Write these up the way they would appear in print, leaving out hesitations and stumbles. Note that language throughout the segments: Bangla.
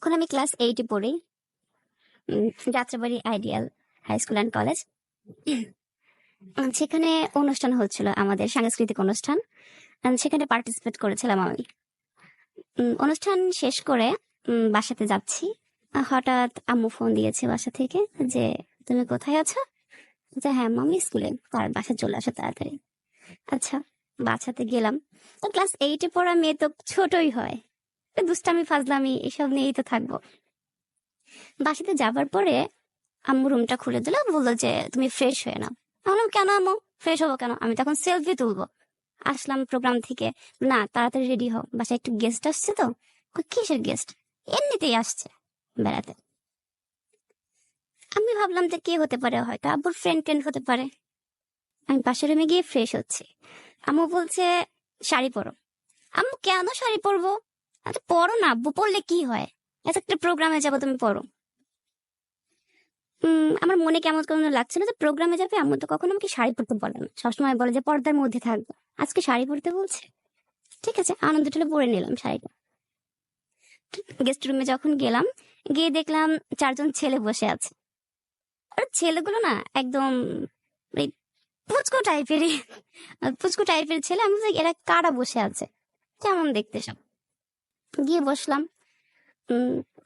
এখন আমি ক্লাস 8-এ পড়ি। Jatrabari ideal high school and college. সেখানে অনুষ্ঠান হচ্ছিল, আমাদের সাংস্কৃতিক অনুষ্ঠান। সেখানে পার্টিসিপেট করেছিলাম আমি। অনুষ্ঠান শেষ করে বাসাতে যাচ্ছি, হঠাৎ আম্মু ফোন দিয়েছে বাসা থেকে যে তুমি কোথায় আছো। যে হ্যাঁ মামি স্কুলে, তার বাসা চলে আসো তাড়াতাড়ি। আচ্ছা, বাসাতে গেলাম। তো ক্লাস 8-এ পড়া মেয়ে তো ছোটই হয়, দুষ্টামি ফাজলামি এসব নিয়েই তো থাকবো। বাসাতে যাবার পরে আম্মু রুমটা খুলে দিল, বললো যে তুমি ফ্রেশ হয়ে নাও। আমি বললাম কেন আম্মু, ফ্রেশ হবো কেন, আমি তখন সেলফি তুলবো। আসলাম প্রোগ্রাম থেকে, না তাড়াতাড়ি রেডি হও, বাসায় একটু গেস্ট আসছে। তো কিসের গেস্ট? এমনিতেই আসছে বেড়াতে। আমি ভাবলাম যে কে হতে পারে, হয়তো আব্বুর ফ্রেন্ড টেন্ড হতে পারে। আমি পাশের রুমে গিয়ে ফ্রেশ হচ্ছি, আম্মু বলছে শাড়ি পরো। আম্মু কেন শাড়ি পরবো? আচ্ছা পরো না আব্বু, পরলে কি হয়, এত একটা প্রোগ্রামে যাবো, তুমি পরো। আমার মনে কেমন কেমন লাগছিল যে প্রোগ্রামে যাবে, আম্মু তো কখনো আমাকে শাড়ি পরতে বলে না, সবসময় বলে যে পর্দার মধ্যে থাকবো। আজকে শাড়ি পরতে বলছে, ঠিক আছে আনন্দ টলে পরে নিলাম শাড়িটা। গেস্ট রুমে যখন গেলাম, গিয়ে দেখলাম 4জন ছেলে বসে আছে। আর ছেলেগুলো না একদম ওই পুচকো টাইপেরই, পুচকো টাইপের ছেলে। আমি বলছি, এরা কারা বসে আছে, কেমন দেখতে সব। গিয়ে বসলাম।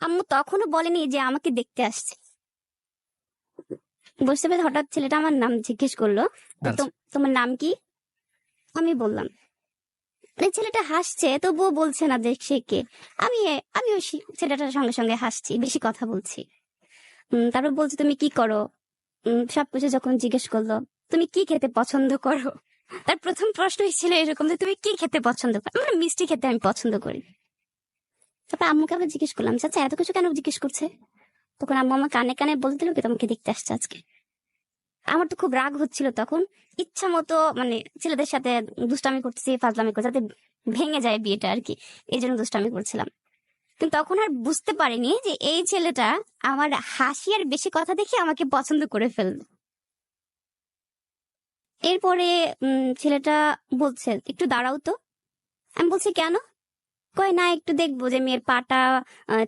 আম্মু তখনও বলেনি যে আমাকে দেখতে আসছে। বসতে পেরে হঠাৎ ছেলেটা আমার নাম জিজ্ঞেস করলো, তোমার নাম কি? আমি বললাম। এই ছেলেটা হাসছে, তবুও বলছে না যে সে কে। আমি ওই ছেলেটার সঙ্গে সঙ্গে হাসছি, বেশি কথা বলছি। তারপর বলছে তুমি কি করো। সবকিছু যখন জিজ্ঞেস করলো, তুমি কি খেতে পছন্দ করো, তার প্রথম প্রশ্নই ছিল এরকম যে তুমি কি খেতে পছন্দ করো। আমরা মিষ্টি খেতে আমি পছন্দ করি। তারপর আম্মুকে আবার জিজ্ঞেস করলাম, চাচা এত কিছু কেন জিজ্ঞেস করছে? তখন আম্মু আমার কানে কানে বলতে দিল কি তোমাকে দেখতে আসছে আজকে। আমার তো খুব রাগ হচ্ছিল তখন, ইচ্ছা মতো মানে ছেলেদের সাথে দুষ্টামি করতেছি, ফাজলামি করছি, যাতে ভেঙে যায় বিয়েটা আর কি, এই জন্য দুষ্টামি করছিলাম। কিন্তু তখন আর বুঝতে পারিনি যে এই ছেলেটা আমার হাসি আর বেশি কথা দেখে আমাকে পছন্দ করে ফেলল। এরপরে ছেলেটা বলছে একটু দাঁড়াও তো। আমি বলছি কেন? কয় না একটু দেখবো যে মেয়ের পাটা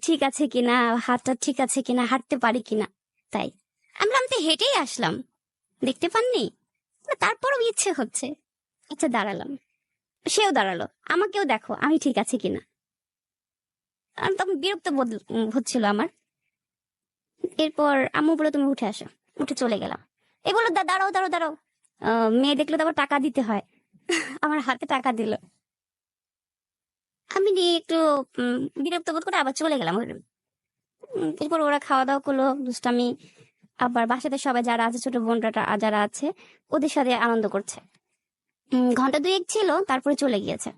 ঠিক আছে কিনা, হাতটা ঠিক আছে কিনা, হাঁটতে পারি কিনা। তাই আমি তো হেঁটেই আসলাম, দেখতে পাননি? তারপরও ইচ্ছে হচ্ছে। আচ্ছা দাঁড়ালাম, সেও দাঁড়ালো, আমাকেও দেখো আমি ঠিক আছে কিনা। তখন বিরক্ত বোধ হচ্ছিল আমার। এরপর আম্মু বলে তুমি উঠে আসো, উঠে চলে গেলাম। এ বললো দাঁড়াও দাঁড়াও দাঁড়াও, মেয়ে দেখলে তো আবার টাকা দিতে হয়। আমার হাতে টাকা দিল। আমি নিয়ে একটু বিরক্ত বোধ করে আবার চলে গেলাম। এরপর ওরা খাওয়া দাওয়া করলো, দুষ্টামি। আবার বাসাতে সবাই যারা আছে, ছোট বোনরা যারা আছে, ওদের সাথে আনন্দ করছে। ঘন্টা 2 ছিল, তারপরে চলে গিয়েছে।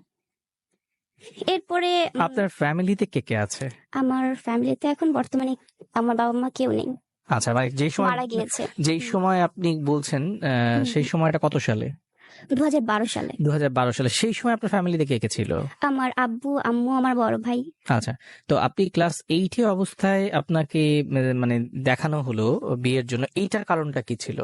এরপরে আপনার ফ্যামিলিতে কে কে আছে? আমার ফ্যামিলিতে এখন বর্তমানে আমার বাবা মা কেউ নেই। আচ্ছা, মানে মারা গিয়েছে। যেই সময় আপনি বলছেন সেই সময়টা কত সালে? 2012 সালে। 2012 সালে। সেই সময় আপনার ফ্যামিলিতে কে কে ছিল? আমার আব্বু, আম্মু, আমার বড় ভাই। আচ্ছা, তো আপনি ক্লাস 8-এ অবস্থায় আপনাকে মানে দেখানো হলো বিয়ের জন্য, এইটার কারণটা কি ছিল?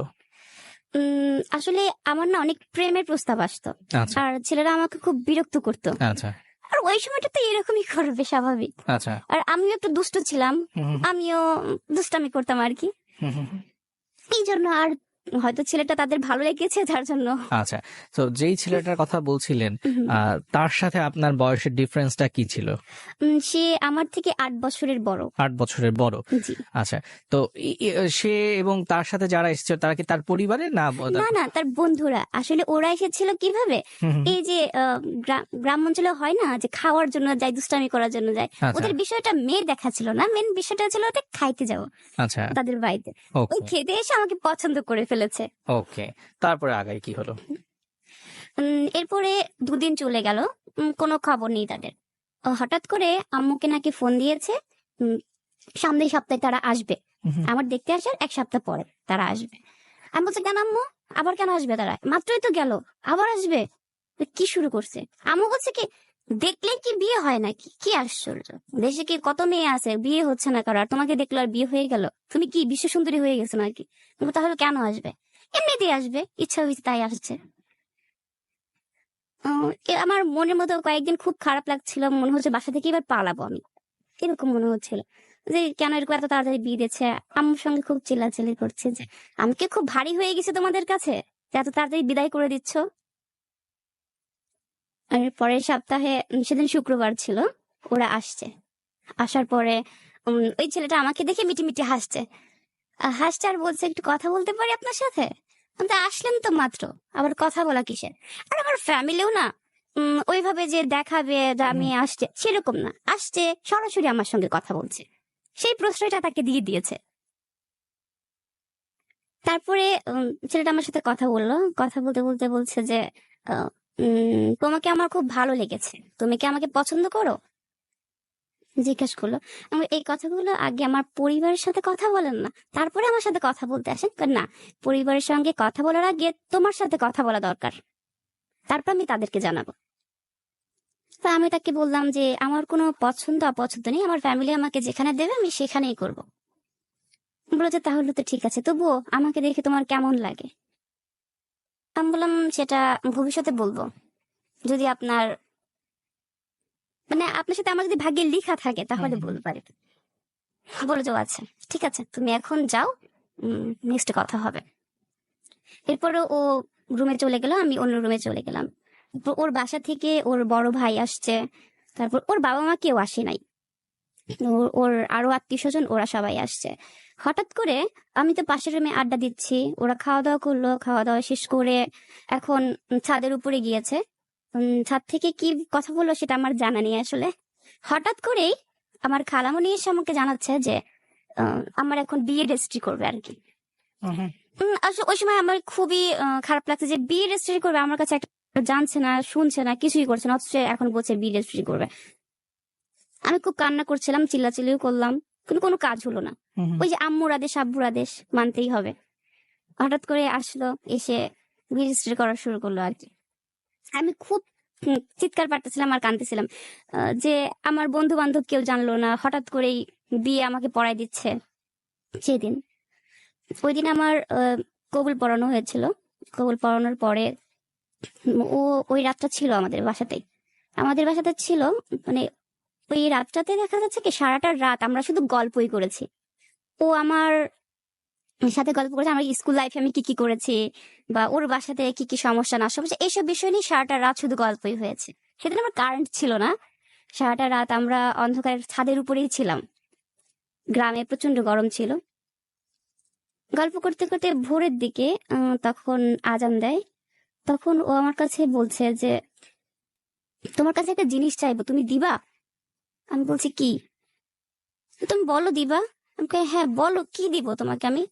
আসলে আমার না অনেক প্রেমের প্রস্তাব আসতো, আচ্ছা আর ছেলেরা আমাকে খুব বিরক্ত করতো। আচ্ছা আর ওই সময়টা তো এরকমই করবে স্বাভাবিক। আচ্ছা। আর আমিও একটু দুষ্ট ছিলাম, আমিও দুষ্টামি করতাম আর কি। এই জন্য আর হয়তো ছেলেটা তাদের ভালো লেগেছে তার জন্য। আচ্ছা, তো যেই ছেলেটার কথা বলছিলেন তার সাথে আপনার বয়সের ডিফারেন্সটা কি ছিল? সে আমার থেকে 8 বছরের বড়। 8 বছরের বড়। জি। আচ্ছা, তো সে এবং তার সাথে যারা এসেছে তারা কি তার পরিবারের? না না, তার বন্ধুরা। আসলে ওরা এসেছিল কিভাবে, এই যে গ্রাম অঞ্চলে হয় না যে খাওয়ার জন্য যায়, দুষ্টামি করার জন্য যায়। ওদের বিষয়টা মেয়ে দেখা ছিল না, মেন বিষয়টা ছিল ওদের খাইতে যাওয়া। আচ্ছা, তাদের বাড়িতে ওই খেতে এসে আমাকে পছন্দ করে ফেলেছে। ওকে, তারপরে আগাই কি হলো? এরপরে 2 দিন চলে গেল, কোনো খবর নেই তাদের। হঠাৎ করে আম্মুকে নাকি ফোন দিয়েছে, সামনের সপ্তাহে তারা আসবে। আমার দেখতে আসার 1 সপ্তাহ পরে তারা আসবে। আমি বলছি কেন আম্মু, আবার কেন আসবে তারা, মাত্রই তো গেল, আবার আসবে? কি শুরু করছে? আম্মু বলছে কি দেখলে কি বিয়ে হয় নাকি, কি আশ্চর্য, দেশে কি কত মেয়ে আছে, বিয়ে হচ্ছে না কারো, আর তোমাকে দেখলো আর বিয়ে হয়ে গেল, তুমি কি বিশ্ব সুন্দরী হয়ে গেছো নাকি? তাহলে কেন আসবে? এমনিতেই আসবে, ইচ্ছা হয়েছে তাই আসছে। আমার মনের মতো কয়েকদিন খুব খারাপ লাগছিল, মনে হচ্ছে বাসা থেকে এবার পালাবো আমি। এরকম মনে হচ্ছিল যে কেন এরকম এত তাড়াতাড়ি বিয়ে দিচ্ছে। আম্মুর সঙ্গে খুব চিল্লাচিল্লি করছে যে আমি কি খুব ভারী হয়ে গেছি তোমাদের কাছে যে এত তাড়াতাড়ি বিদায় করে দিচ্ছ। আর পরের সপ্তাহে সেদিন শুক্রবার ছিল, ওরা আসছে। আসার পরে ওই ছেলেটা আমাকে দেখে মিটি মিটি হাসছে। হাসছে আর বলছে একটু কথা বলতে পারি আপনার সাথে। আমি তো আসলেন তো মাত্র, আবার কথা বলা কিসের। আর আমার ফ্যামিলিও না ওইভাবে যে দেখাবে যে আমি আসছে সেরকম না, আসছে সরাসরি আমার সঙ্গে কথা বলছে। সেই প্রশ্রয়টা তাকে দিয়ে দিয়েছে। তারপরে ছেলেটা আমার সাথে কথা বললো, কথা বলতে বলতে বলছে যে আহ, তোমাকে আমার খুব ভালো লেগেছে, তুমি কি আমাকে পছন্দ করো, জিজ্ঞেস করলো। আমি এই কথাগুলো আগে আমার পরিবারের সাথে কথা বলেন না, তারপরে আমার সাথে কথা বলতে আসেন। না, পরিবারের সঙ্গে কথা বলার আগে তোমার সাথে কথা বলা দরকার, তারপর আমি তাদেরকে জানাবো। তা আমি তাকে বললাম যে আমার কোনো পছন্দ অপছন্দ নেই, আমার ফ্যামিলি আমাকে যেখানে দেবে আমি সেখানেই করব। বললো যে তাহলে তো ঠিক আছে, তবুও আমাকে দেখে তোমার কেমন লাগে। আমি বললাম সেটা ভবিষ্যতে বলবো, যদি আপনার মানে আপনার সাথে আমার যদি ভাগ্যে লেখা থাকে তাহলে বলতে পারি। বলে যে আচ্ছা ঠিক আছে, তুমি এখন যাও, নেক্সট কথা হবে। এরপরে ও রুমে চলে গেল, আমি অন্য রুমে চলে গেলাম। ওর বাসা থেকে ওর বড় ভাই আসছে, তারপর ওর বাবা মা কেউ আসে নাই, ওর আরো আত্মীয় স্বজন ওরা সবাই আসছে। হঠাৎ করে আমি তো পাশের রুমে আড্ডা দিচ্ছি, ওরা খাওয়া দাওয়া করলো, খাওয়া দাওয়া শেষ করে এখন ছাদের উপরে গিয়েছে। ছাদ থেকে কি কথা বললো সেটা আমার জানা নেই আসলে। হঠাৎ করেই আমার খালামণি এসে আমাকে জানাচ্ছে যে আমার এখন বিয়ে রেজিস্ট্রি করবে আর কি। আসলে ওই সময় আমার খুবই খারাপ লাগছে যে বিয়ে রেজিস্ট্রি করবে, আমার কাছে একটা জানছে না শুনছে না কিছুই করছে না, অথচ এখন বলছে বিয়ে রেজিস্ট্রি করবে। আমি খুব কান্না করছিলাম, চিল্লাচিল্লিও করলাম, কিন্তু কোনো কাজ হলো না। ওই যে আম্মুর আদেশ আব্বুর আদেশ মানতেই হবে। হঠাৎ করে আসলো, এসে বিয়ে রেজিস্ট্রি করা শুরু করলো আর কি। আমি খুব চিৎকার পাড়তেছিলাম আর কাঁদতেছিলাম যে আমার বন্ধু বান্ধব কেউ জানলো না, হঠাৎ করেই বিয়ে আমাকে পড়াই দিচ্ছে। সেদিন ওই দিন আমার কবুল পড়ানো হয়েছিল। কবুল পড়ানোর পরে ও ওই রাতটা ছিল আমাদের বাসাতেই, আমাদের বাসাতে ছিল। মানে ওই রাতটাতে দেখা যাচ্ছে কি সারাটা রাত আমরা শুধু গল্পই করেছি। ও আমার সাথে গল্প করেছে আমার স্কুল লাইফে আমি কি কি করেছি, বা ওর বাসাতে কি কি সমস্যা না সমস্যা, এইসব বিষয় নিয়ে সারাটা রাত শুধু গল্পই হয়েছে। সেদিন আমার কারেন্ট ছিল না, সারাটা রাত আমরা অন্ধকারের ছাদের উপরেই ছিলাম। গ্রামে প্রচন্ড গরম ছিল। গল্প করতে করতে ভোরের দিকে তখন আজান দেয়। তখন ও আমার কাছে বলছে যে তোমার কাছে একটা জিনিস চাইবো, তুমি দিবা? আমি বলছি কি? তুমি বলো দিবা। আমি কই হ্যাঁ বলো, কি দিব তোমাকে আমি?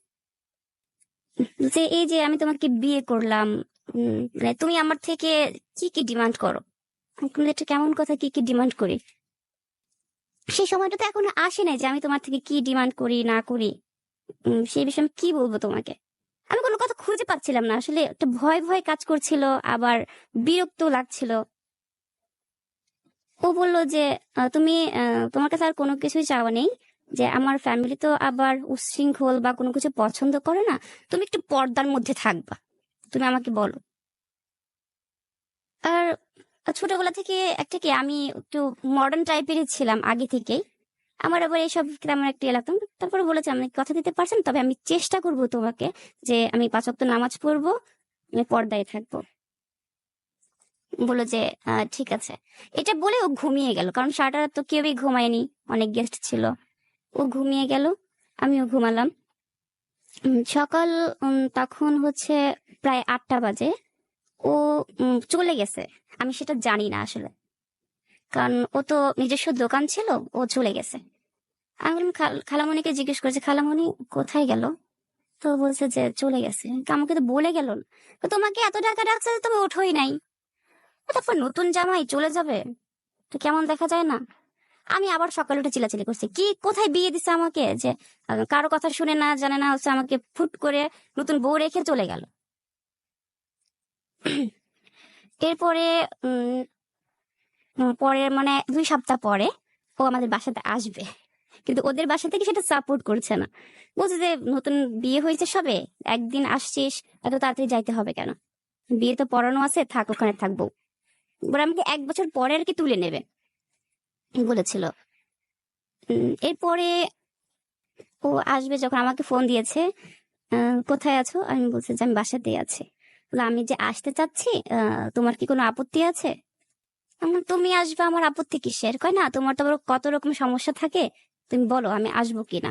যে এই যে আমি তোমাকে বিয়ে করলাম, মানে তুমি আমার থেকে কি কি ডিমান্ড করো। আমি বললাম, এটা কেমন কথা, কি কি ডিমান্ড করি? সেই সময়টা তো এখন আসে নাই যে আমি তোমার থেকে কি ডিমান্ড করি না করি। সেই বিষয়ে আমি কি বলবো তোমাকে? আমি কোনো কথা খুঁজে পাচ্ছিলাম না আসলে, একটা ভয় ভয় কাজ করছিল, আবার বিরক্ত লাগছিল। ও বলল যে তুমি তোমার কাছে আর কোনো কিছুই চাওয়া নেই, যে আমার ফ্যামিলি তো আবার উচ্ছৃঙ্খল বা কোনো কিছু পছন্দ করে না, তুমি একটু পর্দার মধ্যে থাকবা, তুমি আমাকে বলো। আর ছোটবেলা থেকে একটা কি আমি একটু মডার্ন টাইপেরই ছিলাম আগে থেকেই, আমার আবার এইসব তেমন একটা লাগতাম। তারপরে বলেছে আমি কথা দিতে পারছেন, তবে আমি চেষ্টা করব তোমাকে যে আমি 5 ওয়াক্ত নামাজ পড়বো, আমি পর্দায় থাকবো। বললো যে ঠিক আছে। এটা বলে ও ঘুমিয়ে গেল, কারণ সারাটা রাত তো কেউই ঘুমায়নি, অনেক গেস্ট ছিল। ও ঘুমিয়ে গেল, আমিও ঘুমালাম। সকাল তখন হচ্ছে প্রায় 8টা বাজে। ও চলে গেছে, আমি সেটা জানি না আসলে, কারণ ও তো নিজস্ব দোকান ছিল, ও চলে গেছে। আমি বললাম খালামণিকে জিজ্ঞেস করেছে খালামণি কোথায় গেল? তো বলছে যে চলে গেছে। আমাকে তো বলে গেল না। তো তোমাকে এত টাকা রাখছে তুমি ওঠোই নাই। তারপর নতুন জামাই চলে যাবে তো কেমন দেখা যায় না? আমি আবার সকালে উঠে চিল্লাচিল্লি করছি, কি কোথায় বিয়ে দিছে আমাকে, যে কারো কথা শুনে না জানে না হচ্ছে আমাকে ফুট করে নতুন বউ রেখে চলে গেল। এরপরে পরের মানে 2 সপ্তাহ পরে ও আমাদের বাসাতে আসবে, কিন্তু ওদের বাসা থেকে সেটা সাপোর্ট করছে না। বলছে যে নতুন বিয়ে হয়েছে সবে, একদিন আসছিস, এত তাড়াতাড়ি যাইতে হবে কেন, বিয়ে তো পড়ানো আছে, থাক ওখানে থাকবো। ওরা আমাকে 1 বছর পরে আর কি তুলে নেবে বলেছিল। এরপরে ও আসবে যখন আমাকে ফোন দিয়েছে, কোথায় আছো? আমি বলছি যে আমি বাসাতেই আছি। বললো, আমি যে আসতে চাচ্ছি, তোমার কি কোনো আপত্তি আছে? আমি বললাম, তুমি আসবে, আমার আপত্তি কিসের? কয় না, তোমার তো আবার কত রকম সমস্যা থাকে, তুমি বলো আমি আসবো কিনা।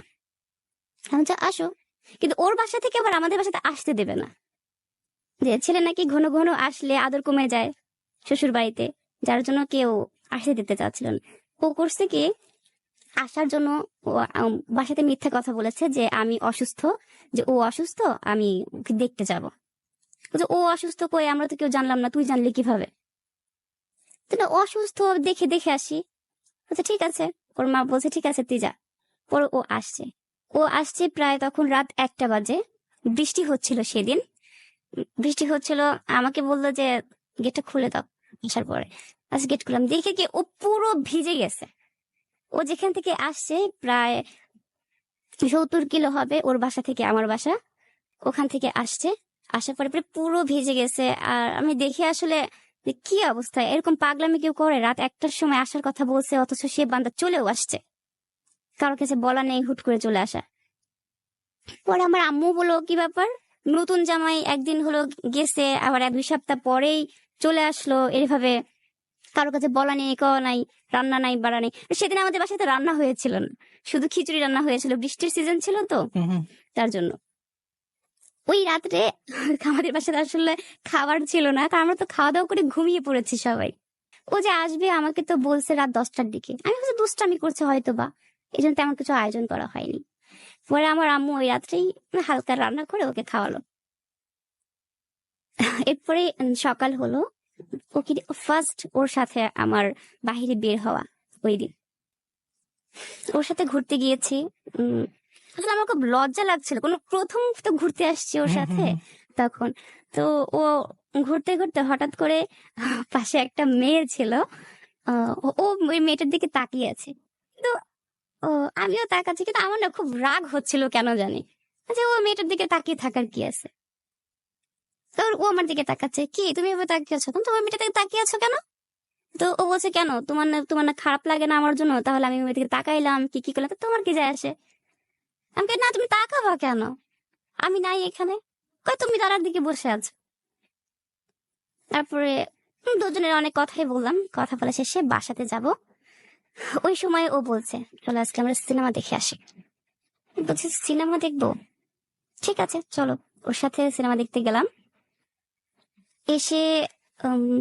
আমি বলছি, আসো। কিন্তু ওর বাসা থেকে আবার আমাদের বাসাতে আসতে দেবে না, যে ছেলে নাকি ঘন ঘন আসলে আদর কমে যায় শ্বশুর বাড়িতে, যার জন্য কেউ আসতে দিতে চাচ্ছিল না। ও করছে কি, আসার জন্য ও বাসাতে মিথ্যা কথা বলেছে যে আমি অসুস্থ, যে ও অসুস্থ, আমি ওকে দেখতে যাব। যে ও অসুস্থ কই, আমরা তো কেউ জানলাম না, তুই জানলি কিভাবে? তো না, অসুস্থ, দেখে দেখে আসি। বলছে ঠিক আছে। ওর মা বলছে ঠিক আছে তুই যা। পরে ও আসছে প্রায় তখন রাত 1টা বাজে। বৃষ্টি হচ্ছিল সেদিন, বৃষ্টি হচ্ছিল। আমাকে বললো যে গেটটা খুলে দাও আসার পরে। আচ্ছা, গেট খুললাম, দেখে কি ও পুরো ভিজে গেছে। ও যেখান থেকে আসছে প্রায় 70 কিলো হবে ওর বাসা থেকে আমার বাসা, ওখান থেকে আসছে। আসার পরে প্রায় পুরো ভিজে গেছে। আর আমি দেখে আসলে যে কি অবস্থা, এরকম পাগলামি কেউ করে? রাত 1টার সময় আসার কথা বলছে, অথচ সে বান্দা চলেও আসছে, কারোর কাছে বলা নেই, হুট করে চলে আসা। পরে আমার আম্মু বললো কি ব্যাপার, নতুন জামাই একদিন হলো গেছে, আবার 1-2 সপ্তাহ পরেই চলে আসলো এইভাবে, কারোর কাছে বলা নেই, কওয়া নাই, রান্না নাই, বাড়া নেই। সেদিন আমাদের বাসায় তো রান্না হয়েছিল না, শুধু খিচুড়ি রান্না হয়েছিল, বৃষ্টির সিজন ছিল তো, হুম হুম। তার জন্য। ওই রাত্রে আমাদের বাসায় আসলে খাবার ছিল না, কারণ আমরা তো খাওয়া দাওয়া করে ঘুমিয়ে পড়েছি সবাই। ও যে আসবে আমাকে তো বলছে রাত 10টার দিকে, আমি ভাবছি দুষ্টামি করছে হয়তো বা, এই জন্য তেমন কিছু আয়োজন করা হয়নি। পরে আমার আম্মু ওই রাত্রেই হালকা রান্না করে ওকে খাওয়ালো। এরপরে সকাল হলো, ও কি ফার্স্ট ওর সাথে আমার বাহিরে বের হওয়া ওই দিন, ওর সাথে ঘুরতে গিয়েছি। আসলে আমার খুব লজ্জা লাগছিল, কোনো প্রথম তো ঘুরতে আসছি ওর হুম সাথে হুম তখন। তো ও ঘুরতে ঘুরতে হঠাৎ করে পাশে একটা মেয়ে ছিল, ও ওই মেয়েটার দিকে তাকিয়ে আছে। তো ও আমিও তাকাচ্ছি, কিন্তু আমার না খুব রাগ হচ্ছিল কেন জানি, যে ও মেয়েটার দিকে তাকিয়ে থাকার কি আছে। তো ও আমার দিকে তাকাচ্ছে, কি তুমি এভাবে তাকিয়ে আছো, তুমি ওই মেয়েটার দিকে তাকিয়ে আছো কেন? তো ও বলছে, কেন তোমার না খারাপ লাগে না আমার জন্য? তাহলে আমি ওই দিকে তাকাইলাম, কি কি করলাম, তো তোমার কি যায় আসে? আমি বলি, না তুমি তাকাবা কেন, আমি নাই এখানে। কই তুমি দাঁড়ার দিকে বসে আছো। তারপরে দুজনের অনেক কথাই বললাম, কথা বলা শেষে বাসাতে যাব। ওই সময় ও বলছে, চলো আজকে আমরা সিনেমা দেখে আসি। আমি বলছি সিনেমা দেখবো, ঠিক আছে চলো। ওর সাথে সিনেমা দেখতে গেলাম। এসে উম,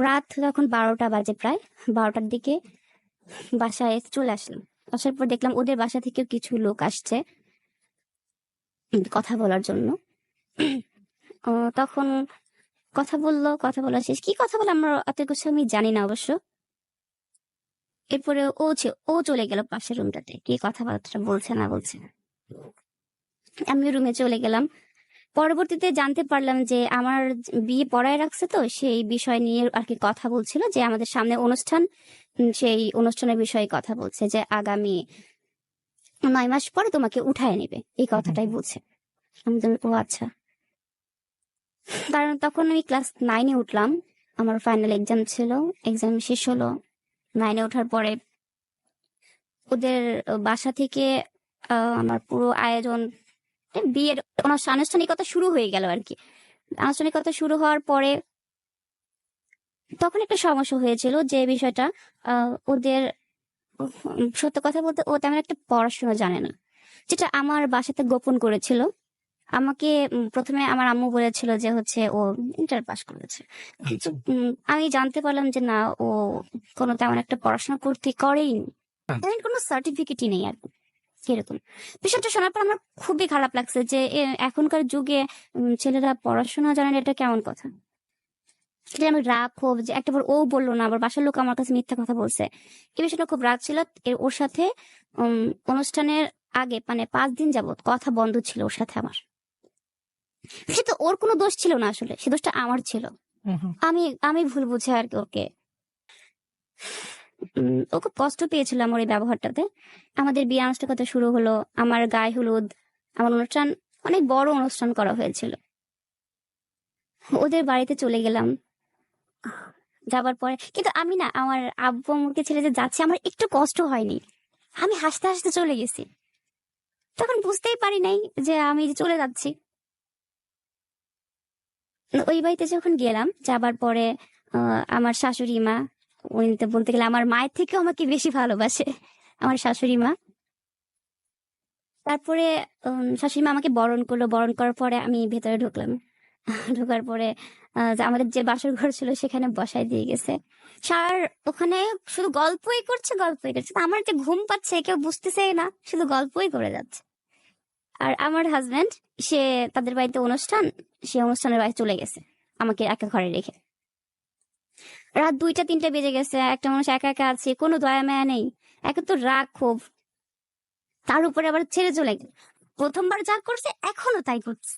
রাত তখন 12টা বাজে, প্রায় 12টার দিকে বাসায় চলে আসলাম। আসার পর দেখলাম ওদের বাসা থেকেও কিছু লোক আসছে কথা বলার জন্য। তখন কথা বলা শেষ, কি কথা বলে আমরা অত কিছু আমি জানি না অবশ্য। এরপরে ও চলে গেল পাশের রুমটাতে, কি কথাবার্তা বলছে না বলছে। আমি রুমে চলে গেলাম। পরবর্তীতে জানতে পারলাম যে আমার বিয়ে পড়ায় রাখছে, তো সেই বিষয় নিয়ে আর কি কথা বলছিল, যে আমাদের সামনে অনুষ্ঠান, সেই অনুষ্ঠানের বিষয়ে কথা বলছে, যে আগামী 9 মাস পরে তোমাকে উঠায় নেবে, এই কথাটাই বলছে। আমি বললাম, ও আচ্ছা। কারণ তখন আমি ক্লাস 9-এ উঠলাম, আমার ফাইনাল এক্সাম ছিল, এক্সাম শেষ হলো। 9-এ ওঠার পরে ওদের বাসা থেকে আমার পুরো আয়োজন, বিয়ের আনুষ্ঠানিকতা শুরু হয়ে গেল আর কি। আনুষ্ঠানিকতা শুরু হওয়ার পরে তখন একটা সমস্যা হয়েছিল, যে বিষয়টা ওদের, সত্য কথা বলতে ও তেমন একটা পড়াশোনা জানে না, যেটা আমার বাসাতে গোপন করেছিল আমাকে। প্রথমে আমার আম্মু বলেছিল যে হচ্ছে ও ইন্টার পাস করেছে, কিন্তু আমি জানতে পারলাম যে না, ও কোনো তেমন একটা পড়াশোনা করেই নি, তেমন কোনো সার্টিফিকেটই নেই আর কি, এরকম। বিষয়টা শোনার পর আমার খুবই খারাপ লাগছে, যে এখনকার যুগে ছেলেরা পড়াশোনা জানে না, এটা কেমন কথা। এটা আমি রাগ ক্ষোভ, যে একটা বার ও বললো না, আবার বাসার লোক আমার কাছে মিথ্যা কথা বলছে, এই বিষয়টা খুব রাগ ছিল। ওর সাথে অনুষ্ঠানের আগে মানে 5 দিন যাবত কথা বন্ধ ছিল ওর সাথে আমার। সে তো ওর কোনো দোষ ছিল না, আসলে সে দোষটা আমার ছিল। আমি আমি ভুল বুঝে আর কি ওকে, ও খুব কষ্ট পেয়েছিল আমার এই ব্যবহারটাতে। আমাদের বিয়ে আনুষ্ঠানিকতা শুরু হলো, আমার গায়ে হলুদ, আমার অনুষ্ঠান, অনেক বড় অনুষ্ঠান করা হয়েছিল। ওদের বাড়িতে চলে গেলাম। যাবার পরে কিন্তু আমি না আমার আব্বু আম্মুকে ছেড়ে যে যাচ্ছি আমার একটু কষ্ট হয়নি, আমি হাসতে হাসতে চলে গেছি। তখন বুঝতেই পারি নাই যে আমি যে চলে যাচ্ছি। ওই বাড়িতে যখন গেলাম, যাবার পরে আমার শাশুড়ি মা, উনি তো বলতে গেলে আমার মায়ের থেকেও আমাকে বেশি ভালোবাসে আমার শাশুড়ি মা। তারপরে শাশুড়ি মা আমাকে বরণ করলো, বরণ করার পরে আমি ভেতরে ঢুকলাম। ঢোকার পরে যে আমাদের যে বাসর ঘর ছিল সেখানে বসাই দিয়ে গেছে। স্যার ওখানে শুধু গল্পই করছে, গল্পই করছে। তা আমার যে ঘুম পাচ্ছে কেউ বুঝতেছেই না, শুধু গল্পই করে যাচ্ছে। আর আমার হাজবেন্ড, সে তাদের বাড়িতে অনুষ্ঠান, সে অনুষ্ঠানের বাড়ি চলে গেছে আমাকে একা ঘরে রেখে। রাত 2টা 3টা বেজে গেছে, একটা মানুষ একা একা আছে, কোনো দয়া মায়া নেই। একে তো রাগ ক্ষোভ, তার উপরে আবার ছেড়ে চলে গেল। প্রথমবার যা করছে এখনো তাই করছে।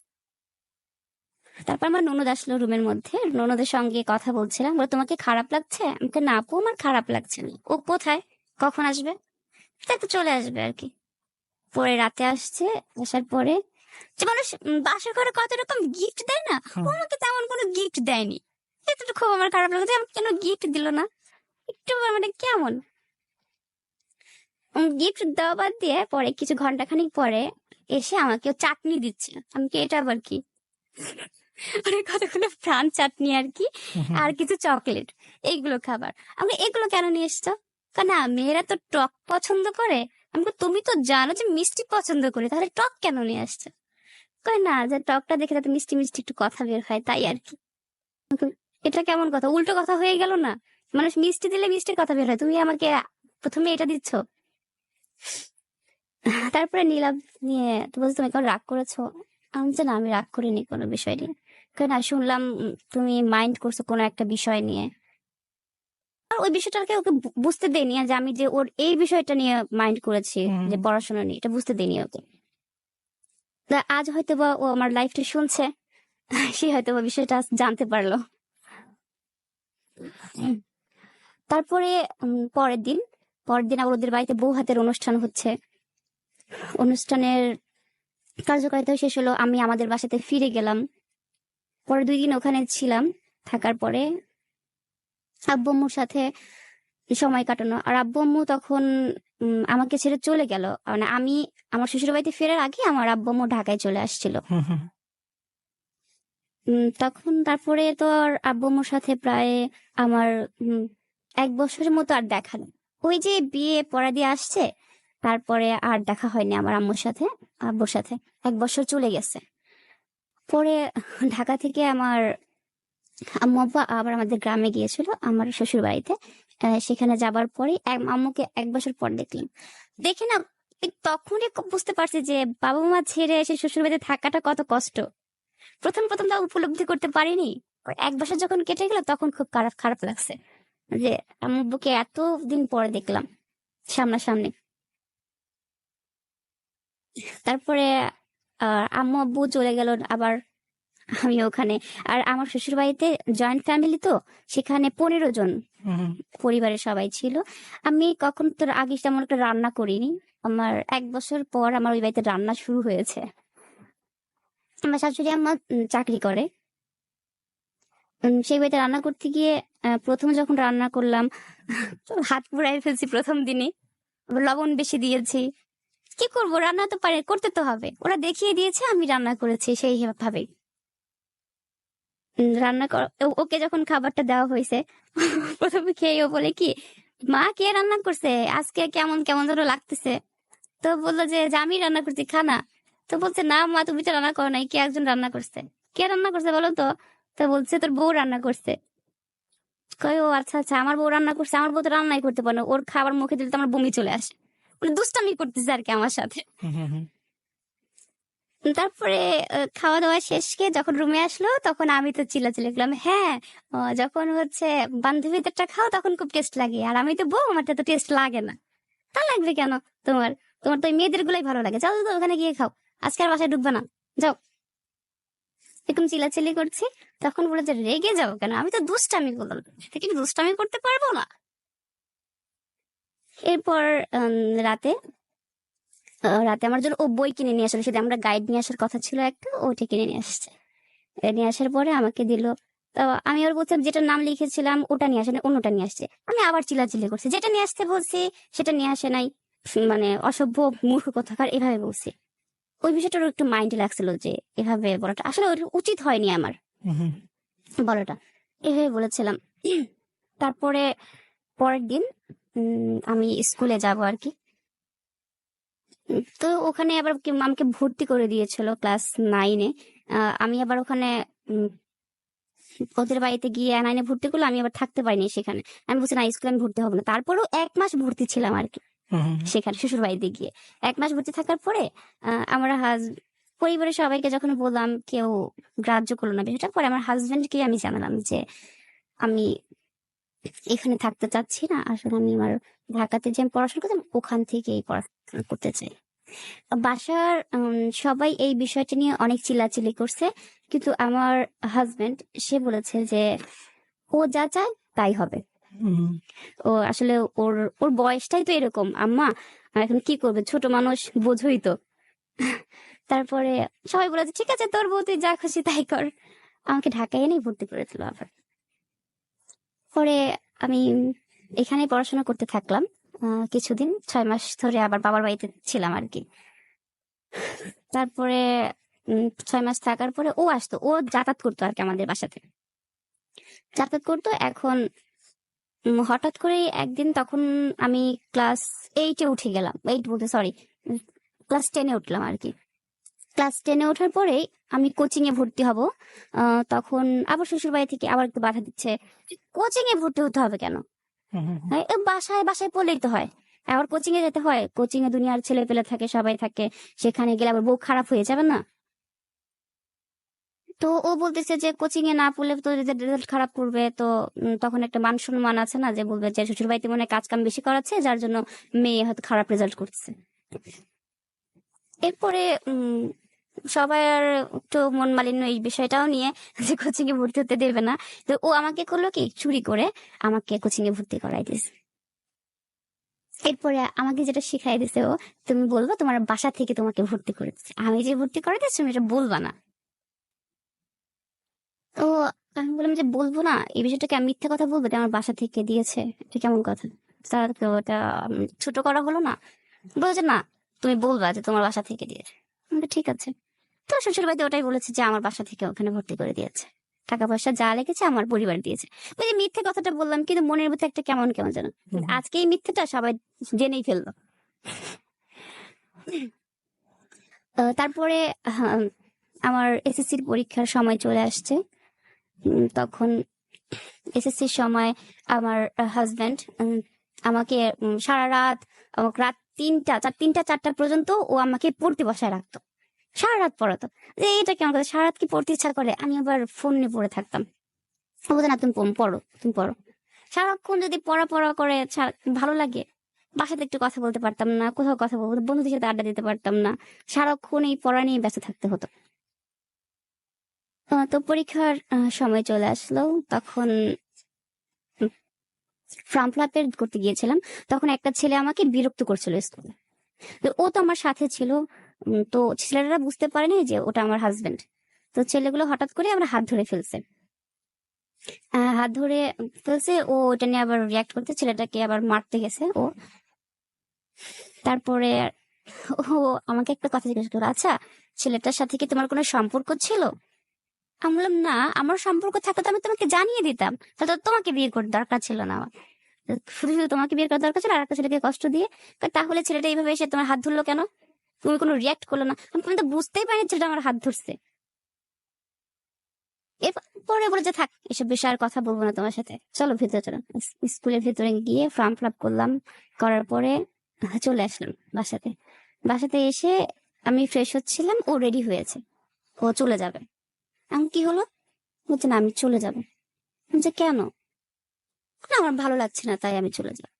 তারপর আমার ননদ আসলো রুমের মধ্যে, ননদের সঙ্গে কথা বলছিলাম। বলে, তোমাকে খারাপ লাগছে? আমাকে না আপু, আমার খারাপ লাগছে না। ও কোথায়, কখন আসবে? তাই তো চলে আসবে আর কি। পরে রাতে আসছে, আসার পরে যে মানুষ বাসর ঘরে কত রকম গিফট দেয় না, ও আমাকে তেমন কোনো গিফট দেয়নি। এটা তো খুব আমার খারাপ লাগছে, আমাকে কেন গিফট দিল না, একটু মানে কেমন। গিফট দেওয়া বাদ দিয়ে পরে কিছু ঘন্টাখানিক পরে এসে আমাকে ও চাটনি দিচ্ছে। আমি কি এটা আবার কি, মানে কতগুলো প্রাণ চাটনি আর কি, আর কিছু চকলেট, এইগুলো খাবার। আমি এগুলো কেন নিয়ে এসছো? না মেয়েরা তো টক পছন্দ করে। আমি তুমি তো জানো যে মিষ্টি পছন্দ করি, তাহলে টক কেন নিয়ে আসছো? কয় না, যে টকটা দেখে যাতে মিষ্টি মিষ্টি একটু কথা বের হয় তাই আর কি। এটা কেমন কথা, উল্টো কথা হয়ে গেল না? মানুষ মিষ্টি দিলে মিষ্টির কথা বের হয়, তুমি আমাকে প্রথমে এটা দিচ্ছ। তারপরে নীলাভ নিয়ে তো বলছে, তুমি কেমন রাগ করেছো? আমি যে না, আমি রাগ করিনি কোনো বিষয় নিয়ে। না শুনলাম তুমি মাইন্ড করছো কোনো একটা বিষয় নিয়ে। আর ওই বিষয়টাকে ওকে বুঝতে দেয়নি যে আমি যে ওর এই বিষয়টা নিয়ে মাইন্ড করেছি, যে পড়াশোনা নিয়ে, এটা বুঝতে দেয়নি ওকে। তা আজ হয়তো বা ও আমার লাইফটা শুনছে, সে হয়তো বা বিষয়টা আজ জানতে পারলো। তারপরে পরের দিন আবার ওদের বাড়িতে বউ হাতের অনুষ্ঠান হচ্ছে। অনুষ্ঠানের কার্যকারিতা শেষ হলো, আমি আমাদের বাসাতে ফিরে গেলাম। পরে 2 দিন ওখানে ছিলাম, থাকার পরে আব্বু আম্মুর সাথে সময় কাটানো। আর আব্বু আম্মু তখন আমাকে ছেড়ে চলে গেল, মানে আমি আমার শ্বশুর বাড়িতে ফেরার আগে আমার আব্বু আম্মু ঢাকায় চলে আসছিল। তখন তারপরে তো আর আব্বু আম্মুর সাথে প্রায় আমার 1 বছরের মতো আর দেখা নেই। ওই যে বিয়ে পড়া দিয়ে আসছে, তারপরে আর দেখা হয়নি আমার আব্বুর সাথে। 1 বছর চলে গেছে। পরে ঢাকা থেকে আমার আম্মু আব্বা আবার আমাদের গ্রামে গিয়েছিল, আমার শ্বশুর বাড়িতে। সেখানে যাবার পরে আম্মুকে 1 বছর পর দেখলাম। দেখে না তখনই বুঝতে পারছি যে বাবা মা ছেড়ে এসে শ্বশুর বাড়িতে থাকাটা কত কষ্ট। প্রথম প্রথম তা উপলব্ধি করতে পারিনি। 1 বছর যখন কেটে গেল তখন খুব খারাপ খারাপ লাগছে যে আম্মুকে এতদিন পরে দেখলাম সামনাসামনি। তারপরে আম্মু আব্বু চলে গেল আবার, আমি ওখানে। আর আমার শ্বশুর বাড়িতে জয়েন্ট ফ্যামিলি, তো সেখানে 15 জন পরিবারের সবাই ছিল। আমি কখন তোর আগে তেমন একটা রান্না করিনি। আমার 1 বছর পর আমার ওই বাড়িতে রান্না শুরু হয়েছে। আমার শাশুড়ি আম্মা চাকরি করে। সেই বাড়িতে রান্না করতে গিয়ে প্রথমে যখন রান্না করলাম হাত পুড়াই ফেলছি প্রথম দিনে। লবণ বেশি দিয়েছি, কি করব, রান্না তো পারে, করতে তো হবে। ওরা দেখিয়ে দিয়েছে, আমি রান্না করেছি সেই ভাবে। রান্না কর ওকে যখন খাবারটা দেওয়া হয়েছে, প্রথমে খেয়ে ও বলে কি, মা কে রান্না করছে আজকে, কেমন কেমন যেন লাগতেছে। তো বললো যে আমি রান্না করছি, খানা। তো বলছে না মা, তুমি তো রান্না করো নাই, কে একজন রান্না করছে। কে রান্না করছে বলো তো? তো বলছে তোর বউ রান্না করছে। কয় ও আচ্ছা আচ্ছা, আমার বউ রান্না করছে। আমার বউ তো রান্নাই করতে পারে না, ওর খাবার মুখে দিলে তো আমার বমি চলে আসে। দুষ্টামি করতেছে আর কি আমার সাথে। তারপরে খাওয়া দাওয়া শেষকে যখন রুমে আসলো, তখন আমি তো চিল্লাচিল্লি করলাম, হ্যাঁ যখন হচ্ছে বান্ধবীদেরটা খাও তখন খুব টেস্ট লাগে, আর আমি তো বউ, আমারটা তো টেস্ট লাগে না। তা লাগবে কেন তোমার? তোমার তো মেয়েদের গুলাই ভালো লাগে, যাও তো ওখানে গিয়ে খাও, আজকে আর বাসায় ঢুকবে না, যাও। এরকম চিল্লাচিল্লি করছি। তখন বলে যে রেগে যাও কেন, আমি তো দুষ্টামি করলাম, কিন্তু দুষ্টামি করতে পারবো না। এরপর রাতে রাতে আমার জন্য ও বই কিনে নিয়ে আসলো, সেটা আমরা গাইড নিয়ে আসার কথা ছিল একটা, ওটা কিনে নিয়ে আসছে। নিয়ে আসার পরে আমাকে দিল তো আমি ওর বলছিলাম যেটার নাম লিখেছিলাম ওটা নিয়ে আসে না, অন্যটা নিয়ে আসছে। আমি আবার চিল্লাচিল্লি করছি, যেটা নিয়ে আসতে বলছি সেটা নিয়ে আসে নাই, মানে অসভ্য মূর্খ কথাকার এভাবে বলছি। ওই বিষয়টার একটু মাইন্ডে লাগছিল যে এভাবে বলাটা আসলে ওটা উচিত হয়নি আমার বলাটা, এভাবে বলেছিলাম। তারপরে পরের দিন আমি স্কুলে যাব আর কি। তো ওখানে আবার আমাকে ভর্তি করে দিয়েছিল ক্লাস 9-এ। আমি আবার ওখানে ওদের বাড়িতে গিয়ে 9-এ ভর্তি করলো, আমি আবার থাকতে পারিনি সেখানে। আমি বলছি না, স্কুলে আমি ভর্তি হবো না। তারপরেও 1 মাস ভর্তি ছিলাম আর কি সেখানে শ্বশুর বাড়িতে গিয়ে। 1 মাস ভর্তি থাকার পরে আমার পরিবারের সবাইকে যখন বললাম, কেউ গ্রাহ্য করলো না বিষয়টা। পরে আমার হাজবেন্ডকে আমি জানালাম যে আমি এখানে থাকতে চাচ্ছি না, আসলে আমি আমার ঢাকাতে যে আমি পড়াশোনা করতাম ওখান থেকেই পড়াশোনা করতে চাই। বাসার সবাই এই বিষয়টা নিয়ে অনেক চিল্লাচিল্লি করছে, কিন্তু আমার হাজবেন্ড সে বলেছে যে ও যা চায় তাই হবে। ও আসলে ওর ওর বয়সটাই তো এরকম আম্মা, এখন কি করবে, ছোট মানুষ, বোঝই তো। তারপরে সবাই বলেছে ঠিক আছে তোর বউ তুই যা খুশি তাই কর। আমাকে ঢাকায় এনেই ভর্তি করেছিল আবার। পরে আমি এখানে পড়াশোনা করতে থাকলাম কিছুদিন, 6 মাস ধরে আবার বাবার বাড়িতে ছিলাম আর কি। তারপরে 6 মাস থাকার পরে ও আসতো, ও যাতায়াত করতো আর কি আমাদের বাসাতে, যাতায়াত করতো। এখন হঠাৎ করে একদিন তখন আমি ক্লাস 8-এ উঠে গেলাম, 8 বলতে সরি, ক্লাস 10-এ উঠলাম আর কি। ক্লাস 10-এ ওঠার পরেই আমি কোচিং এ ভর্তি হব। তখন আবার শ্বশুর বাড়ি থেকে আবার একটু বাধা দিচ্ছে, কোচিং এ ভর্তি হতে হবে কেন, বাসায় বাসায় পড়লেই তো হয়, আবার কোচিং এ যেতে হয়, কোচিং এ দুনিয়ার ছেলে পেলে থাকে, সবাই থাকে, সেখানে গেলে আবার বউ খারাপ হয়ে যাবে না। তো ও বলতেছে যে কোচিং এ না পড়লে তো রেজাল্ট খারাপ করবে, তো তখন একটা মান সম্মান আছে না, যে বলবে যে শ্বশুর বাড়িতে মনে হয় কাজ কাম বেশি করাচ্ছে যার জন্য মেয়ে হয়তো খারাপ রেজাল্ট করতেছে। এরপরে সবার একটু মন মালিন্য এই বিষয়টাও নিয়ে, যে কোচিং এ ভর্তি হতে দেবে না। তো ও আমাকে করলো কি, চুরি করে আমাকে কোচিং এ ভর্তি করাই দিয়েছে। এরপরে আমাকে যেটা শিখাই দিছে ও, তুমি বলবা তোমার বাসা থেকে তোমাকে ভর্তি করে দিচ্ছে, আমি যে ভর্তি করে দিচ্ছি তুমি এটা বলবা না। তো আমি বললাম যে বলবো না, এই বিষয়টাকে আমি মিথ্যা কথা বলবো যে আমার বাসা থেকে দিয়েছে, এটা কেমন কথা, তাহলে ওটা ছোট করা হলো না। বলছে না, তুমি বলবা যে তোমার বাসা থেকে দিয়েছে। আমি বললাম, ঠিক আছে। তো শ্বশুর বাড়িতে ওটাই বলেছে যে আমার বাসা থেকে ওখানে ভর্তি করে দিয়েছে, টাকা পয়সা যা লেগেছে আমার পরিবার দিয়েছে। ওই যে মিথ্যে কথাটা বললাম, কিন্তু মনের মধ্যে একটা কেমন কেমন যেন, আজকে এই মিথ্যেটা সবাই জেনেই ফেললো। তারপরে আমার এসএসসির পরীক্ষার সময় চলে আসছে। তখন এসএসসির সময় আমার হাজবেন্ড আমাকে সারা রাত, আমাকে রাত 3টা 4টা পর্যন্ত ও আমাকে পড়তে বসায় রাখতো, সারা রাত পড়াতো। যে এটা কেমন কথা, সারা রাত কি পড়তে ইচ্ছা করে, আমি আবার ফোন নিয়ে পড়ে থাকতাম। ও বলতো না তুমি পড়ো, তুমি পড়ো। সারাক্ষণ যদি পড়া পড়া করে ভালো লাগে, বাসাতে একটু কথা বলতে পারতাম না, কোথাও কথা বলবো, বন্ধুদের সাথে আড্ডা দিতে পারতাম না, সারাক্ষণ এই পড়া নিয়ে ব্যস্ত থাকতে হতো। তো পরীক্ষার সময় চলে আসলো, তখন ফর্ম ফিল আপ করতে গিয়েছিলাম। তখন একটা ছেলে আমাকে বিরক্ত করছিল স্কুলে। তো ও তো আমার সাথে ছিল, তো ছেলেরা বুঝতে পারেনি যে ওটা আমার হাজবেন্ড। তো ছেলেগুলো হঠাৎ করে আমার হাত ধরে ফেলছে, হাত ধরে ফেলছে। ও ওটা নিয়ে আবার রিয়াক্ট করতে, ছেলেটাকে আবার মারতে গেছে ও। তারপরে ও আমাকে একটা কথা জিজ্ঞেস করলো, আচ্ছা ছেলেটার সাথে কি তোমার কোনো সম্পর্ক ছিল? আমি বললাম না, আমার সম্পর্ক থাকলে তো আমি তোমাকে জানিয়ে দিতাম, তাহলে তো তোমাকে বিয়ে করার দরকার ছিল না আমার, শুধু শুধু তোমাকে বিয়ে করার দরকার ছিল আর একটা ছেলেকে কষ্ট দিয়ে। তাহলে ছেলেটা এইভাবে এসে তোমার হাত ধরলো কেন, তুমি কোনো রিয়াক্ট করলো না? আমি তো বুঝতেই পারিনি ছেলেটা আমার হাত ধরছে। এরপরে বলে যে থাক, এসব বিষয়ে আর কথা বলবো না তোমার সাথে, চলো ভেতরে চলো। স্কুলের ভেতরে গিয়ে ফর্ম ফিল আপ করলাম, করার পরে চলে আসলাম বাসাতে। বাসাতে এসে আমি ফ্রেশ হচ্ছিলাম, ও রেডি হয়েছে, ও চলে যাবে। আমি কি হলো, বলছে না আমি চলে যাবো। যে কেন? না আমার ভালো লাগছে না তাই আমি চলে যাবো।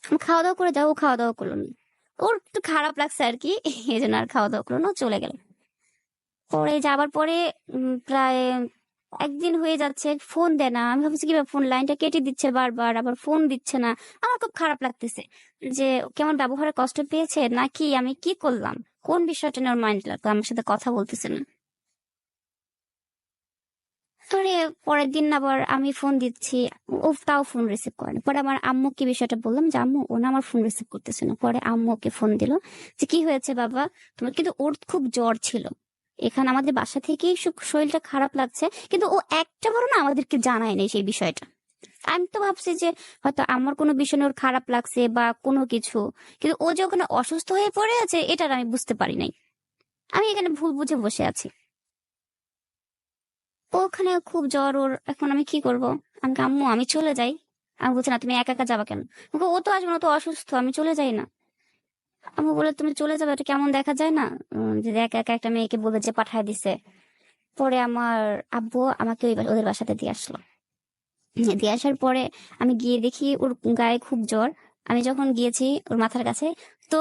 আমি খাওয়া দাওয়া করে যাবো, ও খাওয়া দাওয়া করলো না, ওর একটু খারাপ লাগছে আর কি, এই জন্য আর খাওয়া দাওয়া করলো না, ও চলে গেল। পরে যাবার পরে প্রায় একদিন হয়ে যাচ্ছে, ফোন দেয় না। আমি ভাবছি কিভাবে, ফোন লাইনটা কেটে দিচ্ছে বারবার, আবার ফোন দিচ্ছে না। আমার খুব খারাপ লাগতেছে যে কেমন ব্যবহারে কষ্ট পেয়েছে, নাকি আমি কি করলাম, কোন বিষয়টা নিয়ে ওর মাইন্ড লাগতো, আমার সাথে কথা বলতেছে না। পরে পরের দিন আবার আমি ফোন দিচ্ছি, ও তাও ফোন রিসিভ করে না। পরে আমার আম্মুকে বিষয়টা বললাম যে আম্মু, ও না আমার ফোন রিসিভ করতেছে না। পরে আম্মু ওকে ফোন দিল যে কি হয়েছে বাবা তোমার, কিন্তু ওর খুব জ্বর ছিল, এখানে আমাদের বাসা থেকেই শরীরটা খারাপ লাগছে, কিন্তু ও একটা বড় না আমাদেরকে জানায় নাই সেই বিষয়টা। আমি তো ভাবছি যে হয়তো আমার কোনো বিষয় নিয়ে ওর খারাপ লাগছে বা কোনো কিছু, কিন্তু ও যে ওখানে অসুস্থ হয়ে পড়ে আছে এটা আমি বুঝতে পারি নাই। আমি এখানে ভুল বুঝে বসে আছি, ওখানে খুব জ্বর ওর, এখন আমি কি করব? আমি আম্মু আমি চলে যাই। আমি বলছি না তুমি একা একা যাবা কেন? ও তো আসবে না, ও তো অসুস্থ, আমি চলে যাই না। আম্মু বলে তুমি চলে যাবে, এটা কেমন দেখা যায় না, যে একা একা একটা মেয়েকে বলে যে পাঠায় দিছে। পরে আমার আব্বু আমাকে ওদের বাসাতে দিয়ে আসলো। দিয়ে আসার পরে আমি গিয়ে দেখি ওর গায়ে খুব জ্বর। আমি যখন গিয়েছি ওর মাথার কাছে, তো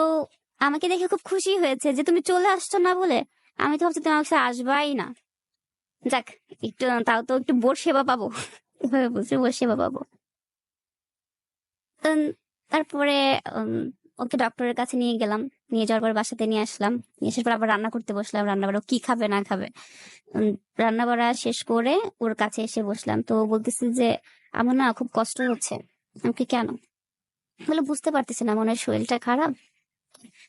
আমাকে দেখে খুব খুশি হয়েছে যে তুমি চলে আসছো না বলে। আমি তো ভাবছি তুমি আমার কাছে আসবাই না। যাক, একটু তাও তো একটু বোর সেবা পাবো, এভাবে বলছি বোর সেবা পাবো। উম, তারপরে উম, ওকে ডক্টরের কাছে নিয়ে গেলাম। নিয়ে যাওয়ার পর বাসাতে নিয়ে আসলাম। নিয়ে আসার পর আবার রান্না করতে বসলাম। রান্না বাড়া ও কি খাবে না খাবে, রান্না বাড়া শেষ করে ওর কাছে এসে বসলাম। তো ও বলতেছে যে আমার না খুব কষ্ট হচ্ছে। আমাকে কেন বলে বুঝতে পারতেছি না, মনে হয় শরীরটা খারাপ।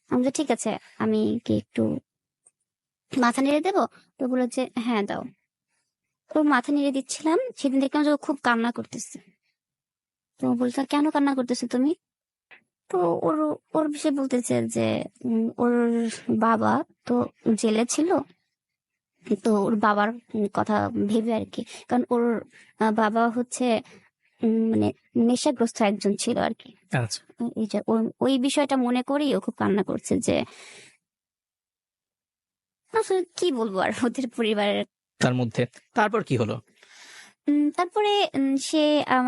আমি বলি, ঠিক আছে আমি কি একটু মাথা নেড়ে দেবো? তো বলে যে হ্যাঁ দাও। তো মাথা নেড়ে দিচ্ছিলাম, সেদিন দেখলাম যে ও খুব কান্না করতেছে। তো ও বলছে কেন কান্না করতেছো তুমি? তো ওর ওর বিষয়ে বলতেছে যে ওর বাবা তো জেলে ছিল। তো ওর বাবার কথা ভেবে আর কি, কারণ ওর বাবা হচ্ছে মানে নেশাগ্রস্ত একজন ছিল আর কি। আচ্ছা। এই যে ওই বিষয়টা মনে করেই ও খুব কান্না করছে যে আসলে কি বলবো আর ওদের পরিবারের। তার মধ্যে তারপর কি হলো? তারপরে সে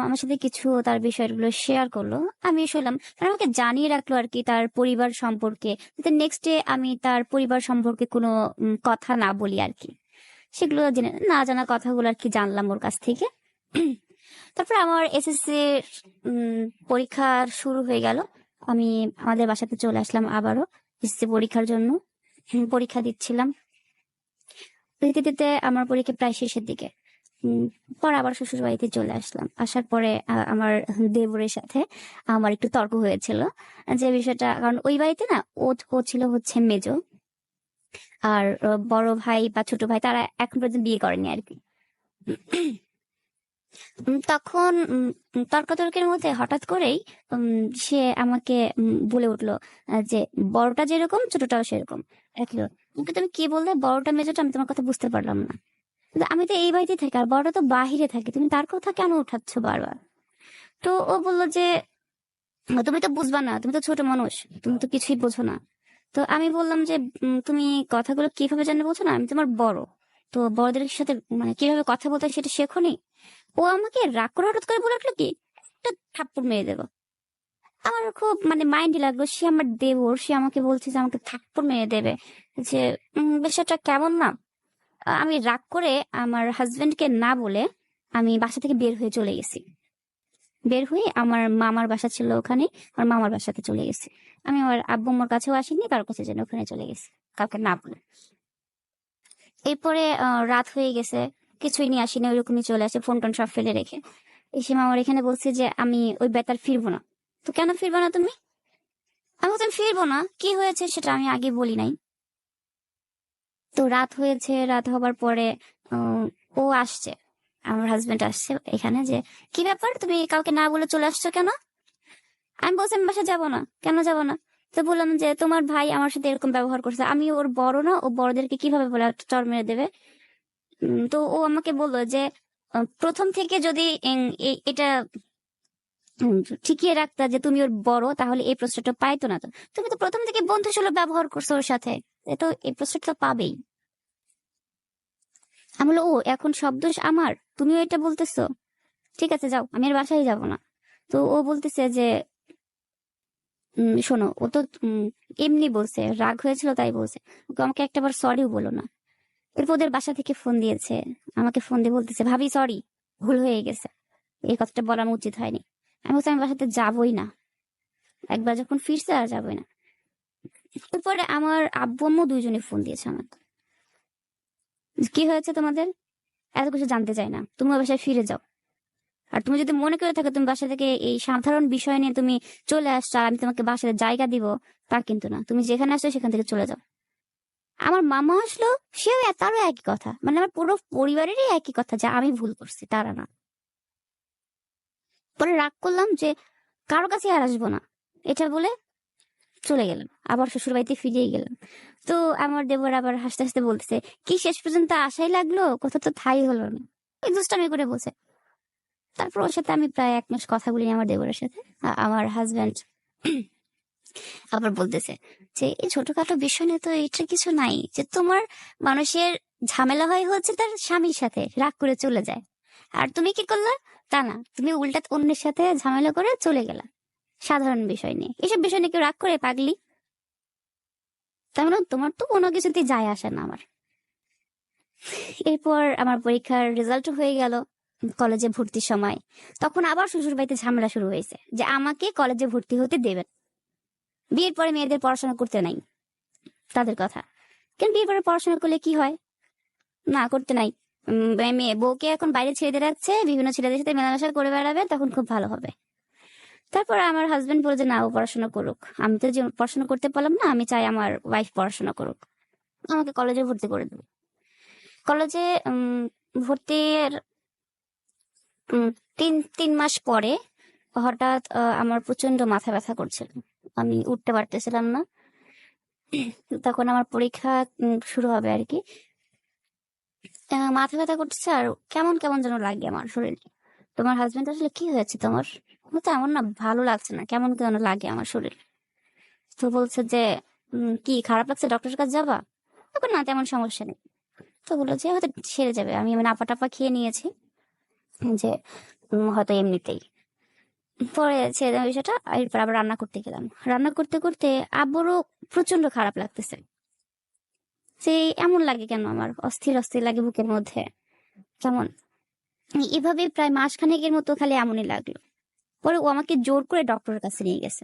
আমার সাথে কিছু তার বিষয়গুলো শেয়ার করলো। আমি শুনলাম, মানে আমাকে জানিয়ে রাখলো আর কি তার পরিবার সম্পর্কে, যাতে নেক্সট ডে আমি তার পরিবার সম্পর্কে কোনো কথা না বলি আর কি। সেগুলো জেনে না জানা কথাগুলো আর কি জানলাম ওর কাছ থেকে। তারপর আমার এসএসসি পরীক্ষা শুরু হয়ে গেল। আমি আমাদের বাসাতে চলে আসলাম আবারও এসএসসি পরীক্ষার জন্য। পরীক্ষা দিচ্ছিলাম, দিতে দিতে আমার পরীক্ষা প্রায় শেষের দিকে। পরে আবার শ্বশুর বাড়িতে চলে আসলাম। আসার পরে আমার দেবরের সাথে আমার একটু তর্ক হয়েছিল যে বিষয়টা, কারণ ওই বাড়িতে না ও ছিল হচ্ছে মেজো, আর বড় ভাই বা ছোট ভাই তারা এখন পর্যন্ত বিয়ে করেনি আর কি। তখন তর্কাতর্কের মধ্যে হঠাৎ করেই সে আমাকে বলে উঠলো যে বড়টা যেরকম ছোটটাও সেরকম। একলো ওকে তুমি কি বললে, বড়টা মেজোটা, আমি তোমার কথা বুঝতে পারলাম না। কিন্তু আমি তো এই বাড়িতেই থাকি, আর বড়টা তো বাহিরে থাকে, তুমি তার কথা কেন উঠাচ্ছ বারবার? তো ও বললো যে তুমি তো বুঝবা না, তুমি তো ছোট মানুষ, তুমি তো কিছুই বোঝো না। তো আমি বললাম যে তুমি কথাগুলো কিভাবে জানলে বোঝো না, আমি তোমার বড়, তো বড়দের সাথে মানে কিভাবে কথা বলতে হয় সেটা শেখোনি? ও আমাকে রাগ করে হঠাৎ করে বলে উঠলো কি একটা থাপ্পড় মেরে দেবো। আমার খুব মানে মাইন্ডে লাগলো, সে আমার দেবর, সে আমাকে বলছে যে আমাকে থাপ্পড় মেরে দেবে, যে বিষয়টা কেমন না। আমি রাগ করে আমার হাজবেন্ডকে না বলে আমি বাসা থেকে বের হয়ে চলে গেছি। বের হয়ে আমার মামার বাসা ছিল ওখানে, আমার মামার বাসাতে চলে গেছি। আমি আমার আব্বু আম্মুর কাছেও আসিনি, কারোর কাছে যেন ওখানে চলে গেছি, কাউকে না বলে। এরপরে রাত হয়ে গেছে, কিছুই নিয়ে আসিনি, ওইরকমই চলে আসে ফোন টোন সব ফেলে রেখে। এসে মামার এখানে বলছে যে আমি ওই বেতার ফিরবো না। তো কেন ফিরবো না তুমি? আমি বললাম ফিরবো না, কি হয়েছে সেটা আমি আগে বলি নাই। তো রাত হয়েছে, রাত হবার পরে আহ, ও আসছে, আমার হাজবেন্ড আসছে এখানে, যে কি ব্যাপার তুমি কাউকে না বলে চলে আসছো কেন? আমি বলছি আমি বাসা যাবো না। কেন যাবো না? তো বললাম যে তোমার ভাই আমার সাথে এরকম ব্যবহার করছে, আমি ওর বড় না, ও বড়দেরকে কিভাবে বলে চর মেরে দেবে? তো ও আমাকে বললো যে প্রথম থেকে যদি এটা ঠিকিয়ে রাখতা যে তুমি ওর বড়, তাহলে এই প্রশ্নটা পাইতো না। তো তুমি তো প্রথম থেকে বন্ধু সুলভ ব্যবহার করছো ওর সাথে, তো এই প্রশ্নটা পাবেই। আমি বললো ও এখন সব দোষ আমার, তুমিও এটা বলতেছো? ঠিক আছে যাও, আমি আর বাসায় যাব না। তো ও বলতেছে যে শোনো, ও তো এমনি বলছে, রাগ হয়েছিল তাই বলছে, ওকে আমাকে একটাবার সরিও বলো না। এরপর ওদের বাসা থেকে ফোন দিয়েছে, আমাকে ফোন দিয়ে বলতেছে ভাবি সরি, ভুল হয়ে গেছে, এই কথাটা বলা আমার উচিত হয়নি। আমি বলছি আমি বাসাতে যাবই না, একবার যখন ফিরছে আর যাবই না। এরপরে আমার আব্বু আম্মু দুইজনে ফোন দিয়েছে আমাকে, কি হয়েছে তোমাদের? এত কিছু জানতে চাই না, তুমি ওই বাসায় ফিরে যাও। আর তুমি যদি মনে করে থাকো তুমি বাসা থেকে এই সাধারণ বিষয় নিয়ে তুমি চলে আসছো আর আমি তোমাকে বাসায় জায়গা দিব, তা কিন্তু না, তুমি যেখানে আসছো সেখান থেকে চলে যাও। আমার মামা আসলো, সেও তারও একই কথা, মানে আমার পুরো পরিবারেরই একই কথা যে আমি ভুল করছি, তারা না। পরে রাগ করলাম যে কারো কাছে আর আসবো না, এটা বলে চলে গেলাম, আবার শ্বশুর বাড়িতে ফিরে গেলাম। তো আমার দেবর আবার হাসতে হাসতে বলতেছে, কি শেষ পর্যন্ত আশাই লাগলো, কথা তো থাই হলো না, ওই দুষ্টামি করে বলছে। তারপর ওর সাথে আমি প্রায় 1 মাস কথা বলিনি, আমার দেবরের সাথে। আমার হাজবেন্ড আবার বলতেছে যে এই ছোটখাটো বিষয় নিয়ে তো এটা কিছু নাই, যে তোমার মানুষের ঝামেলা হয় হচ্ছে তার স্বামীর সাথে, রাগ করে চলে যায়, আর তুমি কি করলা, তা না, তুমি উল্টা অন্যের সাথে ঝামেলা করে চলে গেলা সাধারণ বিষয় নিয়ে। এসব বিষয় নিয়ে কেউ রাগ করে পাগলি? তার মানে তোমার তো কোনো কিছুতেই যায় আসে না আমার। এরপর আমার পরীক্ষার রেজাল্ট হয়ে গেল, কলেজে ভর্তির সময় তখন আবার শ্বশুর বাড়িতে ঝামেলা শুরু হয়েছে যে আমাকে কলেজে ভর্তি হতে দেবেন, বিয়ের পরে মেয়েদের পড়াশোনা করতে নাই, তাদের কথা। কিন্তু বিয়ের পরে পড়াশোনা করলে কি হয়, না করতে নাই, মেয়ে বউকে এখন বাইরে ছেড়ে দিয়ে রাখছে, বিভিন্ন ছেলেদের সাথে মেলামেশা করে বেড়াবে, তখন খুব ভালো হবে। তারপর আমার হাজবেন্ড বলে যে না, ও পড়াশোনা করুক, আমি তো যে পড়াশোনা করতে পারলাম না, আমি চাই আমার ওয়াইফ পড়াশোনা করুক, আমাকে কলেজে ভর্তি করে দেবে। কলেজে ভর্তির উম, 3 মাস পরে হঠাৎ আমার প্রচন্ড মাথা ব্যথা করছিল, আমি উঠতে পারতেছিলাম না। তখন আমার পরীক্ষা শুরু হবে আর কি। মাথা ব্যথা করতেছে আর কেমন কেমন যেন লাগে আমার শরীর। তোমার হাজবেন্ড আসলে কি হয়েছে তোমার, আমার তো এমন না, ভালো লাগছে না, কেমন কেমন লাগে আমার শরীর। তো বলছে যে কি খারাপ লাগছে, ডক্টরের কাছে যাবা? তখন না, তেমন সমস্যা নেই। তো বললো যে হয়তো সেরে যাবে, আমি মানে আপা টাপা খেয়ে নিয়েছি, যে হয়তো এমনিতেই। পরে ছেড়ে দেওয়া বিষয়টা, এরপর আবার রান্না করতে গেলাম। রান্না করতে করতে আবারও প্রচন্ড খারাপ লাগতেছে, যে এমন লাগে কেন, আমার অস্থির অস্থির লাগে বুকের মধ্যে কেমন। এভাবে প্রায় মাসখানেকের মতো খালি এমনই লাগলো। পরে ও আমাকে জোর করে ডক্টরের কাছে নিয়ে গেছে।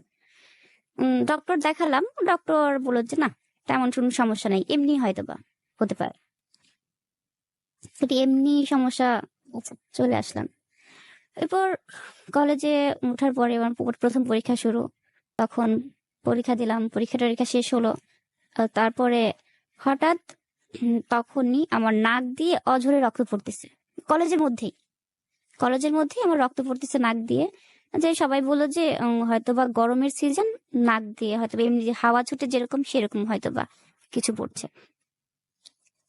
ডক্টর দেখালাম, ডক্টর বলল যে না, তেমন কোনো সমস্যা নেই, এমনি হয়তো বা হতে পারে। এমনি সমস্যা, আচ্ছা, চলে আসলাম। এরপর কলেজে ওঠার পরে আমার প্রথম পরীক্ষা শুরু, তখন পরীক্ষা দিলাম, পরীক্ষা টরীক্ষা শেষ হলো। তারপরে হঠাৎ তখনই আমার নাক দিয়ে অঝরে রক্ত পড়তেছে, কলেজের মধ্যেই, কলেজের মধ্যেই আমার রক্ত পড়তেছে নাক দিয়ে। যে সবাই বললো যে হয়তোবা গরমের সিজন, নাক দিয়ে হয়তো এমনি যে হাওয়া ছুটে যেরকম সেরকম হয়তোবা কিছু পড়ছে।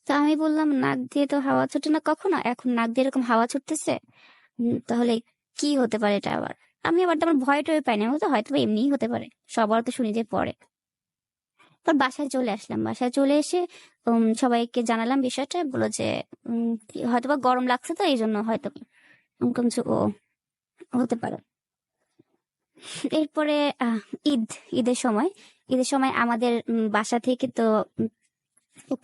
তো আমি বললাম নাক দিয়ে তো হাওয়া ছুটে না কখনো, এখন নাক দিয়ে এরকম হাওয়া ছুটতেছে, তাহলে কি হতে পারে এটা আবার। আমি আবার তেমন ভয় টয় পাই না, হয়তো এমনিই হতে পারে, সবার তো শুনি যে পরে। তার বাসায় চলে আসলাম, বাসায় চলে এসে সবাইকে জানালাম বিষয়টা, বলো যে হয়তোবা গরম লাগছে তো এই জন্য হয়তো, ও হতে পারে। এরপরে ঈদ, ঈদের সময় আমাদের বাসা থেকে তো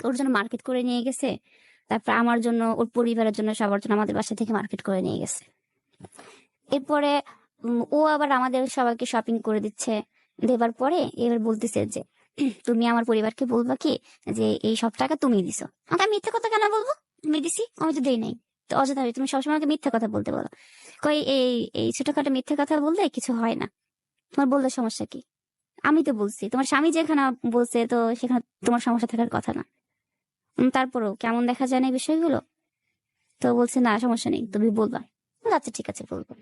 ওর জন্য মার্কেট করে নিয়ে গেছে, তারপর আমার জন্য, ওর পরিবারের জন্য, সবার জন্য আমাদের বাসা থেকে মার্কেট করে নিয়ে গেছে। এরপরে ও আবার আমাদের সবাইকে শপিং করে দিচ্ছে, দেবার পরে এবার বলতেছে যে তুমি আমার পরিবারকে বলবা কি যে এই সব টাকা তুমি দিছো। আমাকে, আমি মিথ্যা কথা কেন বলবো, তুমি দিছি, আমি তো দেই নাই, তো অযথা তুমি সবসময় আমাকে মিথ্যা কথা বলতে বলো। কই এই এই ছোটখাটো মিথ্যা কথা বললে কিছু হয় না, তোমার বললে সমস্যা কি? আমি তো বলছি, তোমার স্বামী যেখানে বলছে তো সেখানে তোমার সমস্যা থাকার কথা না। তারপরেও কেমন দেখা যায় না এই বিষয়গুলো। তো বলছে না সমস্যা নেই, তুমি বলবা। আচ্ছা ঠিক আছে, বলবো।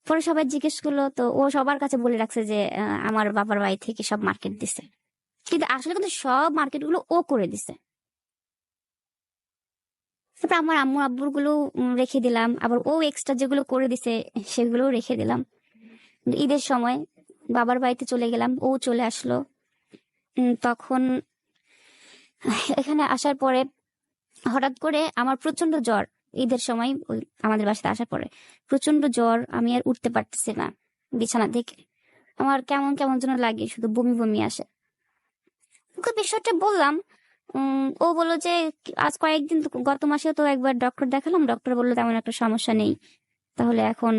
পরে সবাই জিজ্ঞেস করলো, তো ও সবার কাছে বলে রাখছে যে আমার বাবার বাড়ি থেকে সব মার্কেট দিছে, কিন্তু আসলে কিন্তু সব মার্কেট গুলো ও করে দিছে। তারপর আমার আম্মু আব্বুর গুলো রেখে দিলাম, আবার ও এক্সট্রা যেগুলো করে দিছে সেগুলোও রেখে দিলাম। ঈদের সময় বাবার বাড়িতে চলে গেলাম, ও চলে আসলো। তখন এখানে আসার পরে হঠাৎ করে আমার প্রচন্ড জ্বর, ঈদের সময় আমাদের বাসাতে আসার পরে প্রচন্ড জ্বর, আমি আর উঠতে পারতেছি না বিছানা থেকে, আমার কেমন কেমন যেন লাগে, শুধু বমি বমি আসে। ওকে বিষয়টা বললাম, ও বললো যে আজ কয়েকদিন গত মাসেও তো একবার ডক্টর দেখালাম, ডক্টর বললো তেমন একটা সমস্যা নেই, তাহলে এখন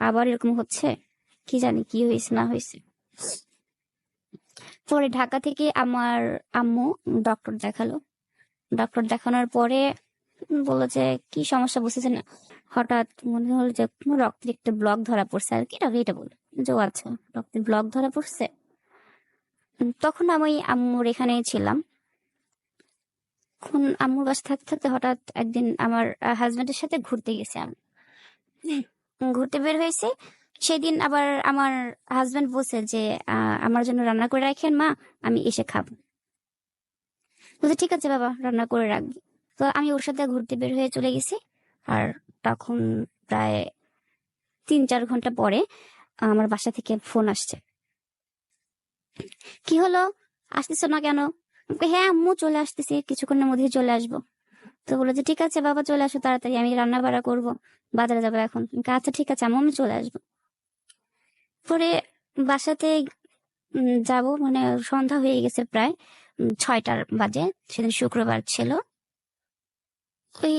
আবার এরকম হচ্ছে, কি জানি কি হয়েছে না হয়েছে। পরে ঢাকা থেকে আমার আম্মু ডক্টর দেখালো, ডক্টর দেখানোর পরে বললো যে কি সমস্যা বুঝতেছে না, হঠাৎ মনে হলো যে কোনো রক্তের একটা ব্লক ধরা পড়ছে আর কি, এটা বললো যে ও আচ্ছা রক্তের ব্লক ধরা পড়ছে। তখন আমি আম্মুর এখানেই ছিলাম। এখন আম্মুর বাসা থাকতে থাকতে হঠাৎ একদিন আমার হাজবেন্ডের সাথে ঘুরতে গেছি আমি। ঘুরতে বের হয়েছে, সেদিন আবার আমার হাজবেন্ড বলছে যে আমার জন্য রান্না করে রাখেন মা, আমি এসে খাবো। বলছে ঠিক আছে বাবা, রান্না করে রাখবি। তো আমি ওর সাথে ঘুরতে বের হয়ে চলে গেছি। আর তখন প্রায় 3-4 ঘন্টা পরে আমার বাসা থেকে ফোন আসছে। কি হলো, আসতেছো না কেন? আমি কই, হ্যাঁ আম্মু চলে আসতেছি, কিছুক্ষণের মধ্যেই চলে আসবো। তো বলে যে ঠিক আছে বাবা চলে আসো তাড়াতাড়ি, আমি রান্না বাড়া করবো, বাজারে যাবো এখন। আমি কই, আচ্ছা ঠিক আছে আম্মু, আমি চলে আসবো। পরে বাসাতে যাব, মানে সন্ধ্যা হয়ে গেছে প্রায় 6টার বাজে, সেদিন শুক্রবার ছিল। ওই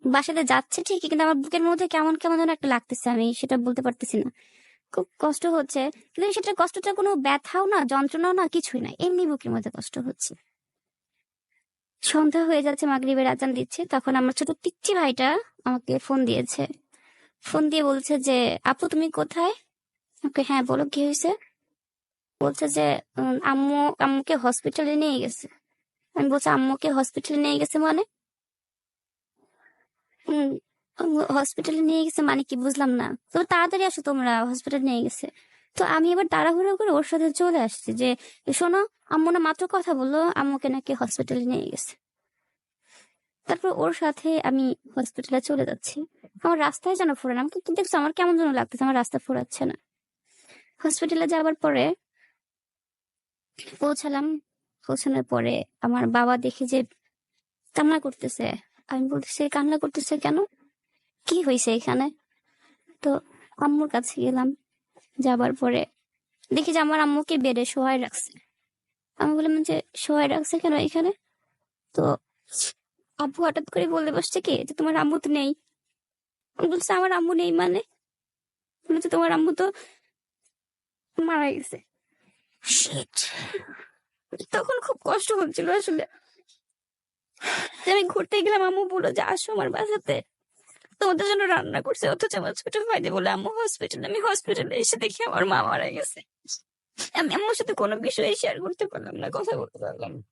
বাসাতে যাচ্ছে ঠিকই, কিন্তু আমার বুকের মধ্যে কেমন কেমন যেন একটা লাগতেছে, আমি সেটা বলতে পারতেছি না। খুব কষ্ট হচ্ছে, কিন্তু সেটা কষ্টটা কোনো ব্যথাও না, যন্ত্রণাও না, কিছুই না, এমনি বুকের মধ্যে কষ্ট হচ্ছে। সন্ধ্যা হয়ে যাচ্ছে, মাগরিবের আজান দিচ্ছে, তখন আমার ছোট পিচ্চি ভাইটা আমাকে ফোন দিয়েছে। ফোন দিয়ে বলছে যে আপু তুমি কোথায়? ওকে, হ্যাঁ বলো কি হয়েছে? বলছে যে আম্মুকে হসপিটালে নিয়ে গেছে। আমি বলছি আম্মুকে হসপিটালে নিয়ে গেছে মানে? হসপিটালে নিয়ে গেছে মানে কি, বুঝলাম না। তো তাড়াতাড়ি আসো তোমরা, হসপিটালে নিয়ে গেছে। তো আমি এবার তাড়াহুড়ো করে ওর সাথে চলে আসছি যে শোনো, আম্মু না মাত্র কথা বললো আম্মুকে নাকি হসপিটালে নিয়ে গেছে। তারপর ওর সাথে আমি হসপিটালে চলে যাচ্ছি। আমার রাস্তায় যেন ফুরান, আমাকে কিন্তু দেখছো আমার কেমন যেন লাগতেছে, আমার রাস্তা ফুরাচ্ছে না। হসপিটালে যাওয়ার পরে পৌঁছালাম। পৌঁছানোর পরে আমার বাবা দেখি যে কান্না করতেছে। আমি বলতেছি কান্না করতেছে কেন, কি হয়েছে এখানে? তো আম্মুর কাছে গেলাম। যাবার পরে দেখি যে আমার আম্মুকে বেডে শোয়াই রাখছে। আমি বললাম যে শোয়াই রাখছে কেন এখানে? তো আব্বু হঠাৎ করে বলতে বসছে কি যে তোমার আম্মু তো নেই। আমি বলছি আমার আম্মু নেই মানে? বলছে তোমার আম্মু তো মারা গেছে। তখন খুব কষ্ট হচ্ছিল আসলে। আমি ঘুরতে গেলাম, আম্মু বললো যে আসো আমার বাসাতে, তোমাদের জন্য রান্না করছে, অথচ আমার ছোট ভাইদের বলে আম্মু হসপিটালে। আমি হসপিটালে এসে দেখি আমার মা মারা গেছে। আমি আম্মুর সাথে কোনো বিষয়ে শেয়ার করতে পারলাম না, কথা বলতে পারলাম না।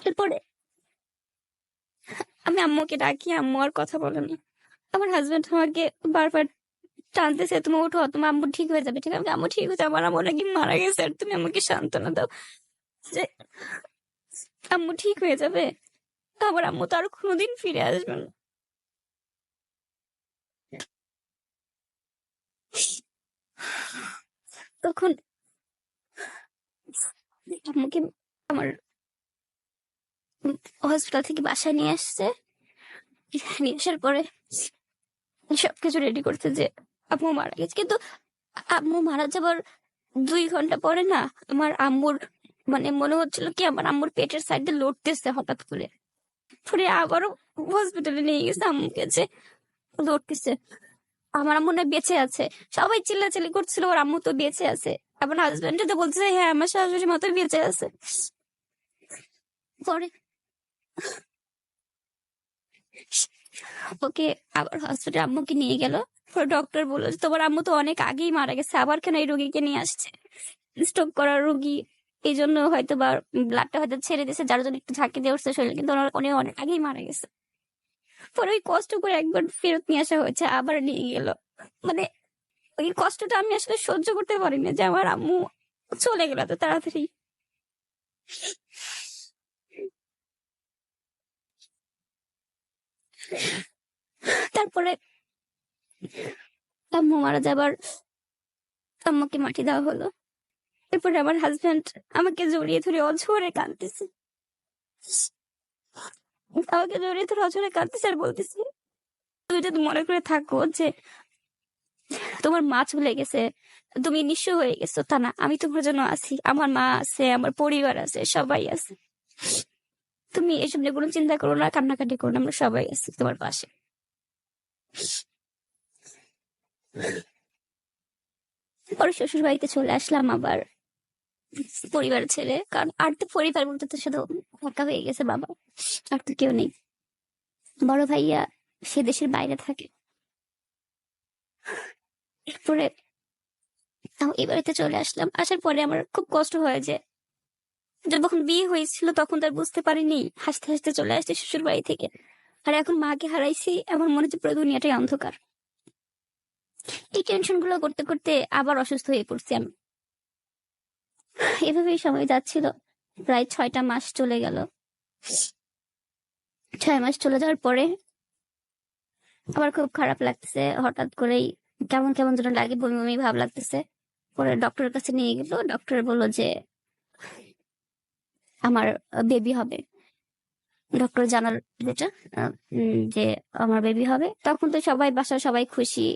এরপরে আমি আম্মুকে ডাকি, আম্মু আর কথা বলে না। আমার হাজবেন্ড আমাকে বারবার টানতেছে, তুমি উঠো, তোমার আম্মু ঠিক হয়ে যাবে। ঠিক আছে আম্মু ঠিক হয়েছে, আমার আম্মু নাকি মারা গেছে, আর তুমি আমাকে সান্ত্বনা দাও যে আম্মু ঠিক হয়ে যাবে। আমার আম্মু তো আর কোনোদিন ফিরে আসবে না। তখন আম্মুকে আমার হসপিটাল থেকে বাসায় নিয়ে আসছে। নিয়ে আসার পরে সবকিছু রেডি করছে যে আম্মু মারা গেছে। কিন্তু আম্মু মারা যাবার 2 ঘন্টা পরে না, আমার আম্মুর মানে মনে হচ্ছিল কি আমার আম্মুর পেটের সাইডে লড়তেছে হঠাৎ করে। পরে আবারও হসপিটালে নিয়ে গেছে আম্মুকে, যে লড়তেছে, আমার আম্মু না বেঁচে আছে। সবাই চিল্লাচিল্লি করছিল ওর আম্মু তো বেঁচে আছে। আমার হাজবেন্ড তো বলছে হ্যাঁ আমার শাশুড়ি মা তো বেঁচে আছে। পরে ওকে আবার হসপিটাল আম্মুকে নিয়ে গেল। পরে ডক্টর বললো যে তোমার আম্মু তো অনেক আগেই মারা গেছে, আবার কেন এই রোগীকে নিয়ে আসছে? স্ট্রোক করার রোগী, এই জন্য হয়তো বা ব্লাডটা হয়তো ছেড়ে দিয়েছে, যার জন্য একটু ঝাঁকি দিয়ে উঠছে শরীরে, কিন্তু উনি অনেক আগেই মারা গেছে। পরে ওই কষ্ট করে একবার ফেরত নিয়ে আসা হয়েছে, আবার নিয়ে গেল। মানে ওই কষ্টটা আমি আসলে সহ্য করতে পারিনি যে আমার আম্মু চলে গেল তো তাড়াতাড়ি। তারপরে আম্মু মারা যাবার আম্মুকে মাটি দেওয়া হলো। এরপরে আমার হাজবেন্ড আমাকে জড়িয়ে ধরে অঝরে কাঁদতেছে, আমাকে জড়িয়ে ধরে অঝরে কাঁদতেছে আর বলতেছে তুমি যদি মনে করে থাকো যে তোমার মা চলে গেছে, তুমি নিঃস্ব হয়ে গেছো, তা না, আমি তোমার জন্য আছি, আমার মা আছে, আমার পরিবার আছে, সবাই আছে। তুমি এসব নিয়ে কোনো চিন্তা করো না, কান্নাকাটি করো না, আমরা সবাই আছি তোমার পাশে। পরে শ্বশুর বাড়িতে চলে আসলাম আবার পরিবার ছেড়ে, কারণ আর তো পরিবার বলতে তো শুধু একা হয়ে গেছে বাবা, আর তো কেউ নেই। বড় ভাইয়া সে দেশের বাইরে থাকে। এরপরে এই বাড়িতে চলে আসলাম, আসার পরে আমার খুব কষ্ট হয় যে যখন বিয়ে হয়েছিল তখন তো আর বুঝতে পারিনি, হাসতে হাসতে চলে আসছে শ্বশুর বাড়ি থেকে, আর এখন মাকে হারাইছি, আমার মনে হচ্ছে পুরো দুনিয়াটাই অন্ধকার। এই টেনশন গুলো করতে করতে আবার অসুস্থ হয়ে পড়ছি আমি। এভাবেই সময় যাচ্ছিল, প্রায় 6টা মাস চলে গেল। 6 মাস চলে যাওয়ার পরে আমার খুব খারাপ লাগতেছে, হঠাৎ করেই কেমন কেমন যেন লাগে, বমি বমি ভাব লাগতেছে। পরে ডক্টরের কাছে নিয়ে গেল, ডক্টর বললো যে আমার বেবি হবে। ডক্টর জানাল যেটা যে আমার বেবি হবে, তখন তো সবাই বাসার সবাই খুশি,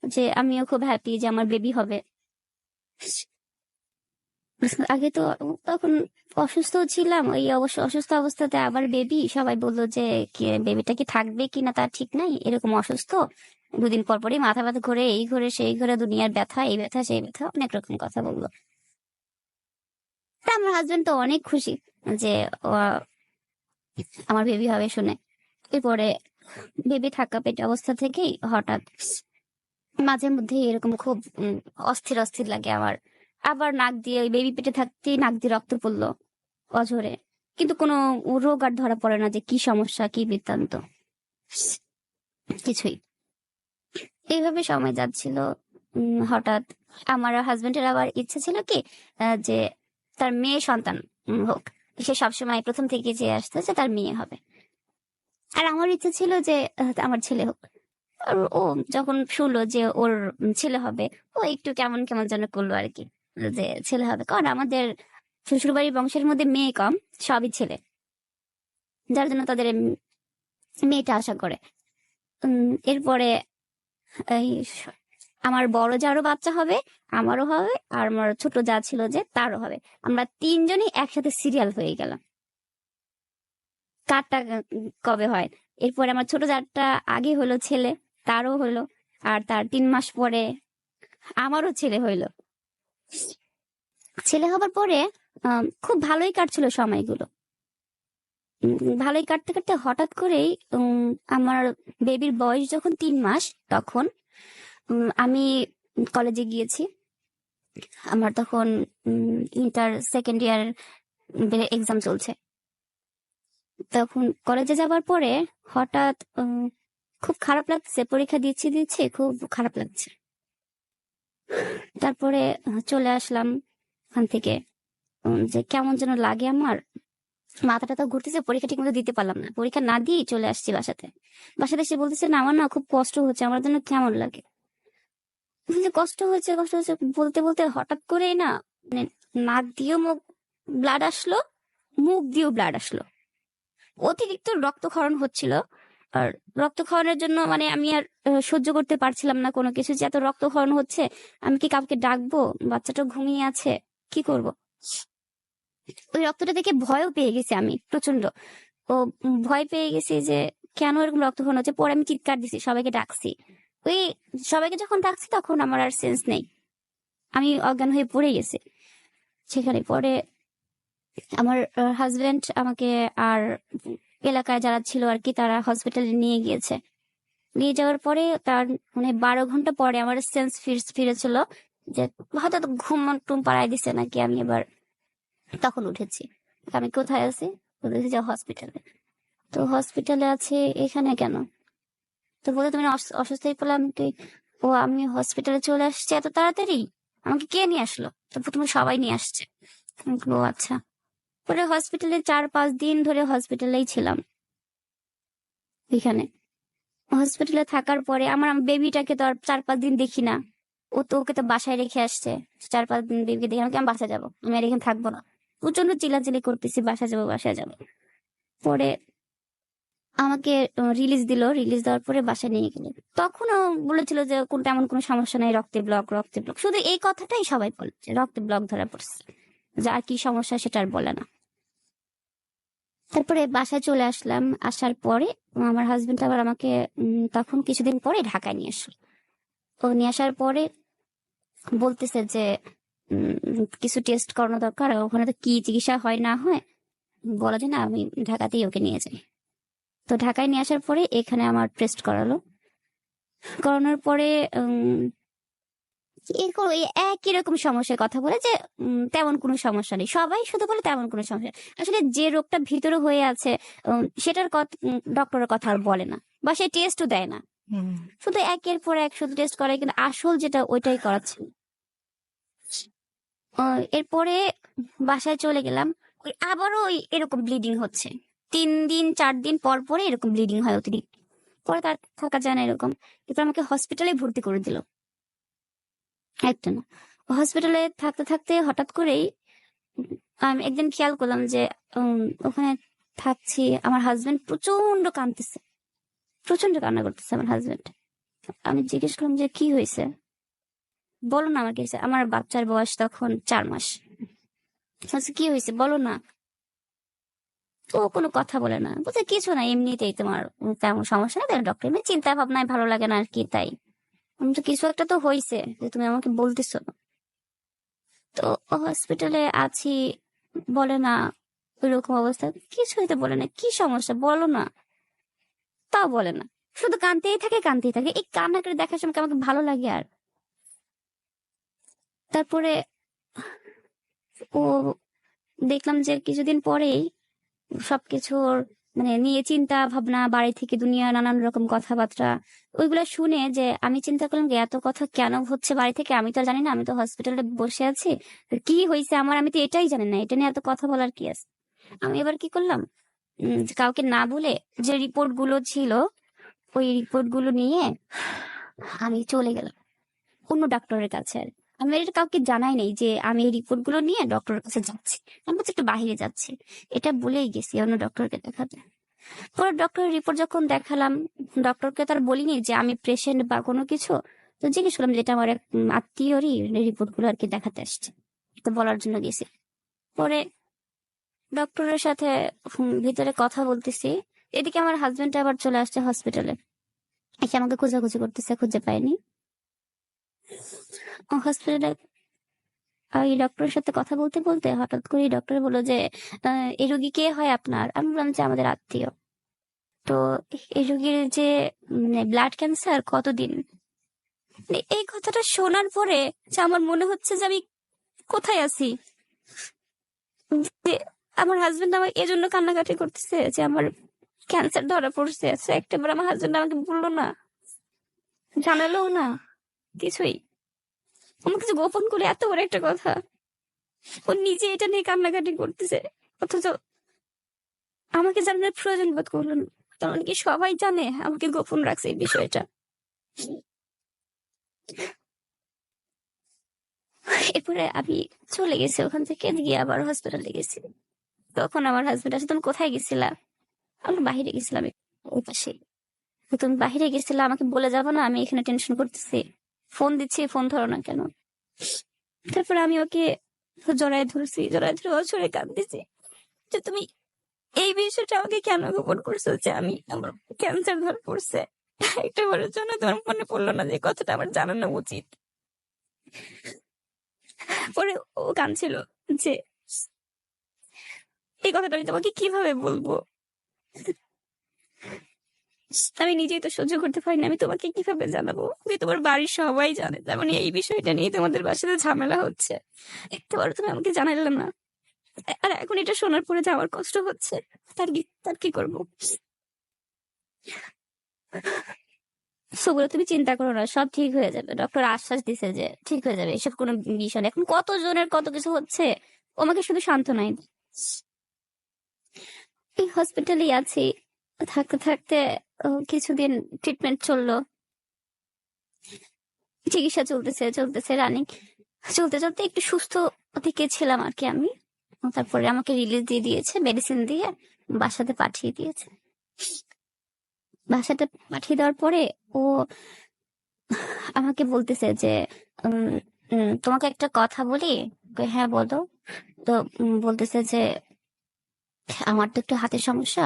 যে আমিও খুব হ্যাপি যে আমার বেবি হবে। আগে তো তখন অসুস্থ ছিলাম, ওই অবশ্য অসুস্থ অবস্থাতে আবার বেবি, সবাই বললো যে বেবিটা কি থাকবে কিনা তার ঠিক নাই, এরকম অসুস্থ, 2 দিন পর পরই মাথা ব্যথা ঘুরে, এই ঘুরে সেই ঘুরে, দুনিয়ার ব্যথা, এই ব্যথা সেই ব্যথা, অনেক রকম কথা বললো। তা আমার হাজবেন্ড তো অনেক খুশি যে আমার বেবি হবে শুনে। এরপরে বেবি থাকা পেটে অবস্থা থেকেই হঠাৎ মাঝে মধ্যে এরকম খুব অস্থির অস্থির লাগে আমার। আবার নাক দিয়ে, ওই বেবি পেটে থাকতেই নাক দিয়ে রক্ত পড়লো অঝরে, কিন্তু কোনো রোগ আর ধরা পড়ে না যে কি সমস্যা কি বৃত্তান্ত, কিছুই। এইভাবে সময় যাচ্ছিল। হঠাৎ আমার হাজবেন্ডের আবার ইচ্ছে ছিল কি যে তার মেয়ে সন্তান হোক। সে সবসময় প্রথম থেকে চেয়ে আসতো যে তার মেয়ে হবে, আর আমার ইচ্ছে ছিল যে আমার ছেলে হোক। আর ও যখন শুনলো যে ওর ছেলে হবে, ও একটু কেমন কেমন যেন করলো আর কি, যে ছেলে হবে, কারণ আমাদের শ্বশুরবাড়ির বংশের মধ্যে মেয়ে কম, সবই ছেলে, যার জন্য তাদের মেয়েটা আশা করে। এরপরে এই আমার বড় যারও বাচ্চা হবে, আমারও হবে, আর আমার ছোট যা ছিল যে তারও হবে। আমরা 3জনই একসাথে সিরিয়াল হয়ে গেলাম, কারটা কবে হয়। এরপরে আমার ছোট যারটা আগে হলো ছেলে, তারও হলো, আর তার 3 মাস পরে আমারও ছেলে হইলো। ছেলে হবার পরে খুব ভালোই কাটছিল সময়গুলো। ভালোই কাটতে কাটতে হঠাৎ করেই আমার বেবির বয়স যখন 3 মাস, তখন আমি কলেজে গিয়েছি। আমার তখন ইন্টার সেকেন্ড ইয়ার এক্সাম চলছে। তখন কলেজে যাবার পরে হঠাৎ খুব খারাপ লাগছে, পরীক্ষা দিচ্ছি খুব খারাপ লাগছে। তারপরে চলে আসলাম ওখান থেকে, যে কেমন যেন লাগে আমার, মাথাটা তো ঘুরতেছে, পরীক্ষা ঠিক মতো দিতে পারলাম না, পরীক্ষা না দিয়ে চলে আসছি বাসাতে। বাসাতে এসে বলতেছে না আমার না খুব কষ্ট হচ্ছে, আমার জন্য কেমন লাগে, যে কষ্ট হচ্ছে কষ্ট হচ্ছে বলতে বলতে হঠাৎ করে না, মানে নাক দিয়েও মুখ ব্লাড আসলো, মুখ দিয়েও ব্লাড আসলো, অতিরিক্ত রক্তক্ষরণ হচ্ছিল। আর রক্তক্ষরণের জন্য মানে আমি আর সহ্য করতে পারছিলাম না কোনো কিছু, যে এত রক্তক্ষরণ হচ্ছে, আমি কি কাউকে ডাকবো, বাচ্চাটা ঘুমিয়ে আছে, কি করব। ওই রক্তটা দেখে ভয়ও পেয়ে গেছি আমি প্রচন্ড, ও ভয় পেয়ে গেছি যে কেন এরকম রক্তক্ষরণ হচ্ছে। পরে আমি চিৎকার দিছি, সবাইকে ডাকছি। ওই সবাইকে যখন ডাকছি তখন আমার আর সেন্স নেই, আমি অজ্ঞান হয়ে পড়ে গেছি সেখানে। পরে আমার হাজবেন্ড আমাকে আর এলাকায় যারা ছিল আর কি, তারা হসপিটালে নিয়ে গিয়েছে। নিয়ে যাওয়ার পরে তার মানে 12 ঘন্টা পরে আমার সেন্স ফিরেছিল, যে হয়তো ঘুম টুম পাড়ায় দিছে নাকি। আমি এবার তখন উঠেছি, আমি কোথায় আছি, বলেছি যে হসপিটালে। তো হসপিটালে আছে এখানে কেন, তো বলে তুমি অসুস্থ হয়ে পড়লাম তুই। ও আমি হসপিটালে চলে আসছি এত তাড়াতাড়ি, আমাকে কে নিয়ে আসলো, তো তুমি সবাই নিয়ে আসছে। ও আচ্ছা। পরে হসপিটালে 4-5 দিন ধরে হসপিটালেই ছিলাম। এখানে হসপিটালে থাকার পরে আমার বেবিটাকে তো আর 4-5 দিন দেখি না, ও তো ওকে তো বাসায় রেখে আসছে। 4-5 দিন বেবিকে দেখে আমাকে, আমি বাসায় যাবো, আমি আর এখানে থাকবো না, প্রচন্ড চিল্লাচিল্লি করতেছি বাসায় যাবো বাসায় যাবো। পরে আমাকে রিলিজ দিল, রিলিজ দেওয়ার পরে বাসায় নিয়ে গেল। তখনও বলেছিল যে কোনটা এমন কোনো সমস্যা নেই, রক্তে ব্লক রক্তে ব্লক, শুধু এই কথাটাই সবাই বলে যে রক্তে ব্লক ধরা পড়ছে, যে আর কি সমস্যা সেটা আর বলে না। তারপরে বাসায় চলে আসলাম, আসার পরে আমার হাজবেন্ড আবার আমাকে তখন কিছুদিন পরে ঢাকায় নিয়ে আসলো। ও নিয়ে আসার পরে বলতেছে যে কিছু টেস্ট করানো দরকার, ওখানে তো কি চিকিৎসা হয় না হয় বলা যায় না, আমি ঢাকাতেই ওকে নিয়ে যাই। তো ঢাকায় নিয়ে আসার পরে এখানে আমার টেস্ট করানোর পরে এরকম এই একই রকম সমস্যার কথা বলে যে তেমন কোনো সমস্যা নেই, সবাই শুধু বলে তেমন কোনো সমস্যা নেই। আসলে যে রোগটা ভিতরে হয়ে আছে সেটার কথা ডক্টরের কথা আর বলে না, বা সে টেস্টও দেয় না, শুধু একের পর এক শুধু টেস্ট করে, কিন্তু আসল যেটা ওইটাই করাচ্ছে। এরপরে বাসায় চলে গেলাম, আবারও এরকম ব্লিডিং হচ্ছে, 3 দিন 4 দিন পর পরে এরকম ব্লিডিং হয় অতিরিক্ত। পরে তার থাকা যায় না এরকম, এরপর আমাকে হসপিটালে ভর্তি করে দিল। একটা না, হসপিটালে থাকতে থাকতে হঠাৎ করেই আমি একদিন খেয়াল করলাম যে ওখানে থাকছি, আমার হাজবেন্ড প্রচন্ড কাঁদতেছে, প্রচন্ড কান্না করতেছে আমার হাজবেন্ড। আমি জিজ্ঞেস করলাম যে কি হয়েছে, বলো না আমার কি হয়েছে। আমার বাচ্চার বয়স তখন 4 মাস। কি হয়েছে বলো না। ও কোনো কথা বলে না, বলছে কিছু না, এমনিতেই তোমার তেমন সমস্যা না, ডক্টর এমনি চিন্তা ভাবনায় ভালো লাগে না আর কি, তাই। আমি তো কিছু একটা তো হয়েছে যে তুমি আমাকে বলতেছো। তো হসপিটালে আছি, বলে না, ওইরকম অবস্থা, কিছু হইতে বলে না, কি সমস্যা বলো না, তাও বলে না, শুধু কানতেই থাকে কানতেই থাকে। এই কান্নাকাটি দেখার সময় কি আমাকে ভালো লাগে আর। তারপরে ও দেখলাম যে কিছুদিন পরেই সবকিছুর মানে নিয়ে চিন্তা ভাবনা, বাড়ি থেকে দুনিয়া নানান রকম কথাবার্তা, ওইগুলা শুনে যে আমি চিন্তা করলাম যে এত কথা কেন হচ্ছে বাড়ি থেকে, আমি তো আর জানি না, আমি তো হসপিটালে বসে আছি, তো কি হয়েছে আমার আমি তো এটাই জানি না, এটা নিয়ে এত কথা বলার কি আছে। আমি এবার কি করলাম, যে কাউকে না বলে যে রিপোর্ট গুলো ছিল ওই রিপোর্ট গুলো নিয়ে আমি চলে গেলাম অন্য ডাক্তারের কাছে। আর আমি এটা কাউকে জানাই নাই যে আমি এই রিপোর্ট গুলো নিয়ে ডক্টরের কাছে যাচ্ছি, আমি বলছি একটু বাইরে যাচ্ছি, এটা বলেই গেছি অন্য ডক্টরকে দেখাতে। পরে ডক্টরের রিপোর্ট যখন দেখালাম, ডক্টরকে তার বলিনি যে আমি পেশেন্ট বা কোনো কিছু, তো জিজ্ঞেস করলাম যে এটা আমার এক আত্মীয়রই রিপোর্ট গুলো আর কি দেখাতে আসছে, তো বলার জন্য গেছি। পরে ডক্টরের সাথে ভিতরে কথা বলতেছি, এদিকে আমার হাজবেন্ড আবার চলে আসছে হসপিটালে, এসে আমাকে খোঁজাখুঁজি করতেছে, খুঁজে পাইনি। হসপিটালে এই ডক্টরের সাথে কথা বলতে বলতে হঠাৎ করে ডক্টর বললো যে এই রোগী কে হয় আপনার। আমি বললাম যে আমাদের আত্মীয়। তো এই রোগীর যে মানে ব্লাড ক্যান্সার কতদিন। মানে এই কথাটা শোনার পরে যে আমার মনে হচ্ছে যে আমি কোথায় আছি, যে আমার হাজবেন্ড আমার এজন্য কান্নাকাটি করতেছে যে আমার ক্যান্সার ধরা পড়ছে। একটাবার আমার হাজবেন্ড আমাকে বললো না, জানালো না, কিছুই আমার কিছু গোপন করে এত বড় একটা কথা, ও নিজে এটা নিয়ে কান্নাকাটি করতেছে, অথচ আমাকে জানানোর প্রয়োজন বোধ করলো না। কারণ কি সবাই জানে আমাকে গোপন রাখছে এই বিষয়টা। এরপরে আমি চলে গেছি ওখান থেকে, গিয়ে আবার হসপিটালে গেছি। তখন আমার হাজবেন্ড আসে, তুমি কোথায় গেছিলা। আমি বাহিরে গেছিলাম ওই পাশে। তুমি বাহিরে গেছিলা, আমাকে বলে যাবো না, আমি এখানে টেনশন করতেছি, ফোন দিচ্ছি ফোন ধরো না কেন। তারপরে আমি ওকে জড়ায় ধরছি, জড়ায় ধরে অছরে কাঁদতেছি যে তুমি এই বিষয়টা আমাকে কেন গোপন করছো যে আমি আমার ক্যান্সার ধরা পড়ছে। একটা বারের জন্য তোমার মনে পড়লো না যে কথাটা আমার জানানো উচিত। পরে ও কাঁদছিল যে এই কথাটা আমি তোমাকে কিভাবে বলবো, আমি নিজেই তো সহ্য করতে পারি না, আমি তোমাকে কিভাবে জানাবো, যে তোমার বাড়ির সবাই জানে তার মানে এই বিষয়টা নিয়ে তোমাদের বাসাতে ঝামেলা হচ্ছে, একটাবার তুমি আমাকে জানাইলে না। আর এখন এটা শোনার পরে যে আমার কষ্ট হচ্ছে, তার কি করবো। সেগুলো তুমি চিন্তা করো না, সব ঠিক হয়ে যাবে, ডক্টর আশ্বাস দিছে যে ঠিক হয়ে যাবে, এসব কোনো বিষয় না। এখন কত জনের কত কিছু হচ্ছে, ও আমাকে শুধু সান্ত্বনাই দেয়। এই হসপিটালেই আছি, থাকতে থাকতে কিছুদিন ট্রিটমেন্ট চললো, চিকিৎসা চলতেছে চলতেছে রানিং, চলতে চলতে একটু সুস্থ দিকে ছিলাম আর কি আমি। তারপরে আমাকে রিলিজ দিয়ে দিয়েছে, মেডিসিন দিয়ে বাসাতে পাঠিয়ে দিয়েছে। বাসাতে পাঠিয়ে দেওয়ার পরে ও আমাকে বলতেছে যে উম, তোমাকে একটা কথা বলি। হ্যাঁ বলো। তো বলতেছে যে আমার তো একটু হাতের সমস্যা,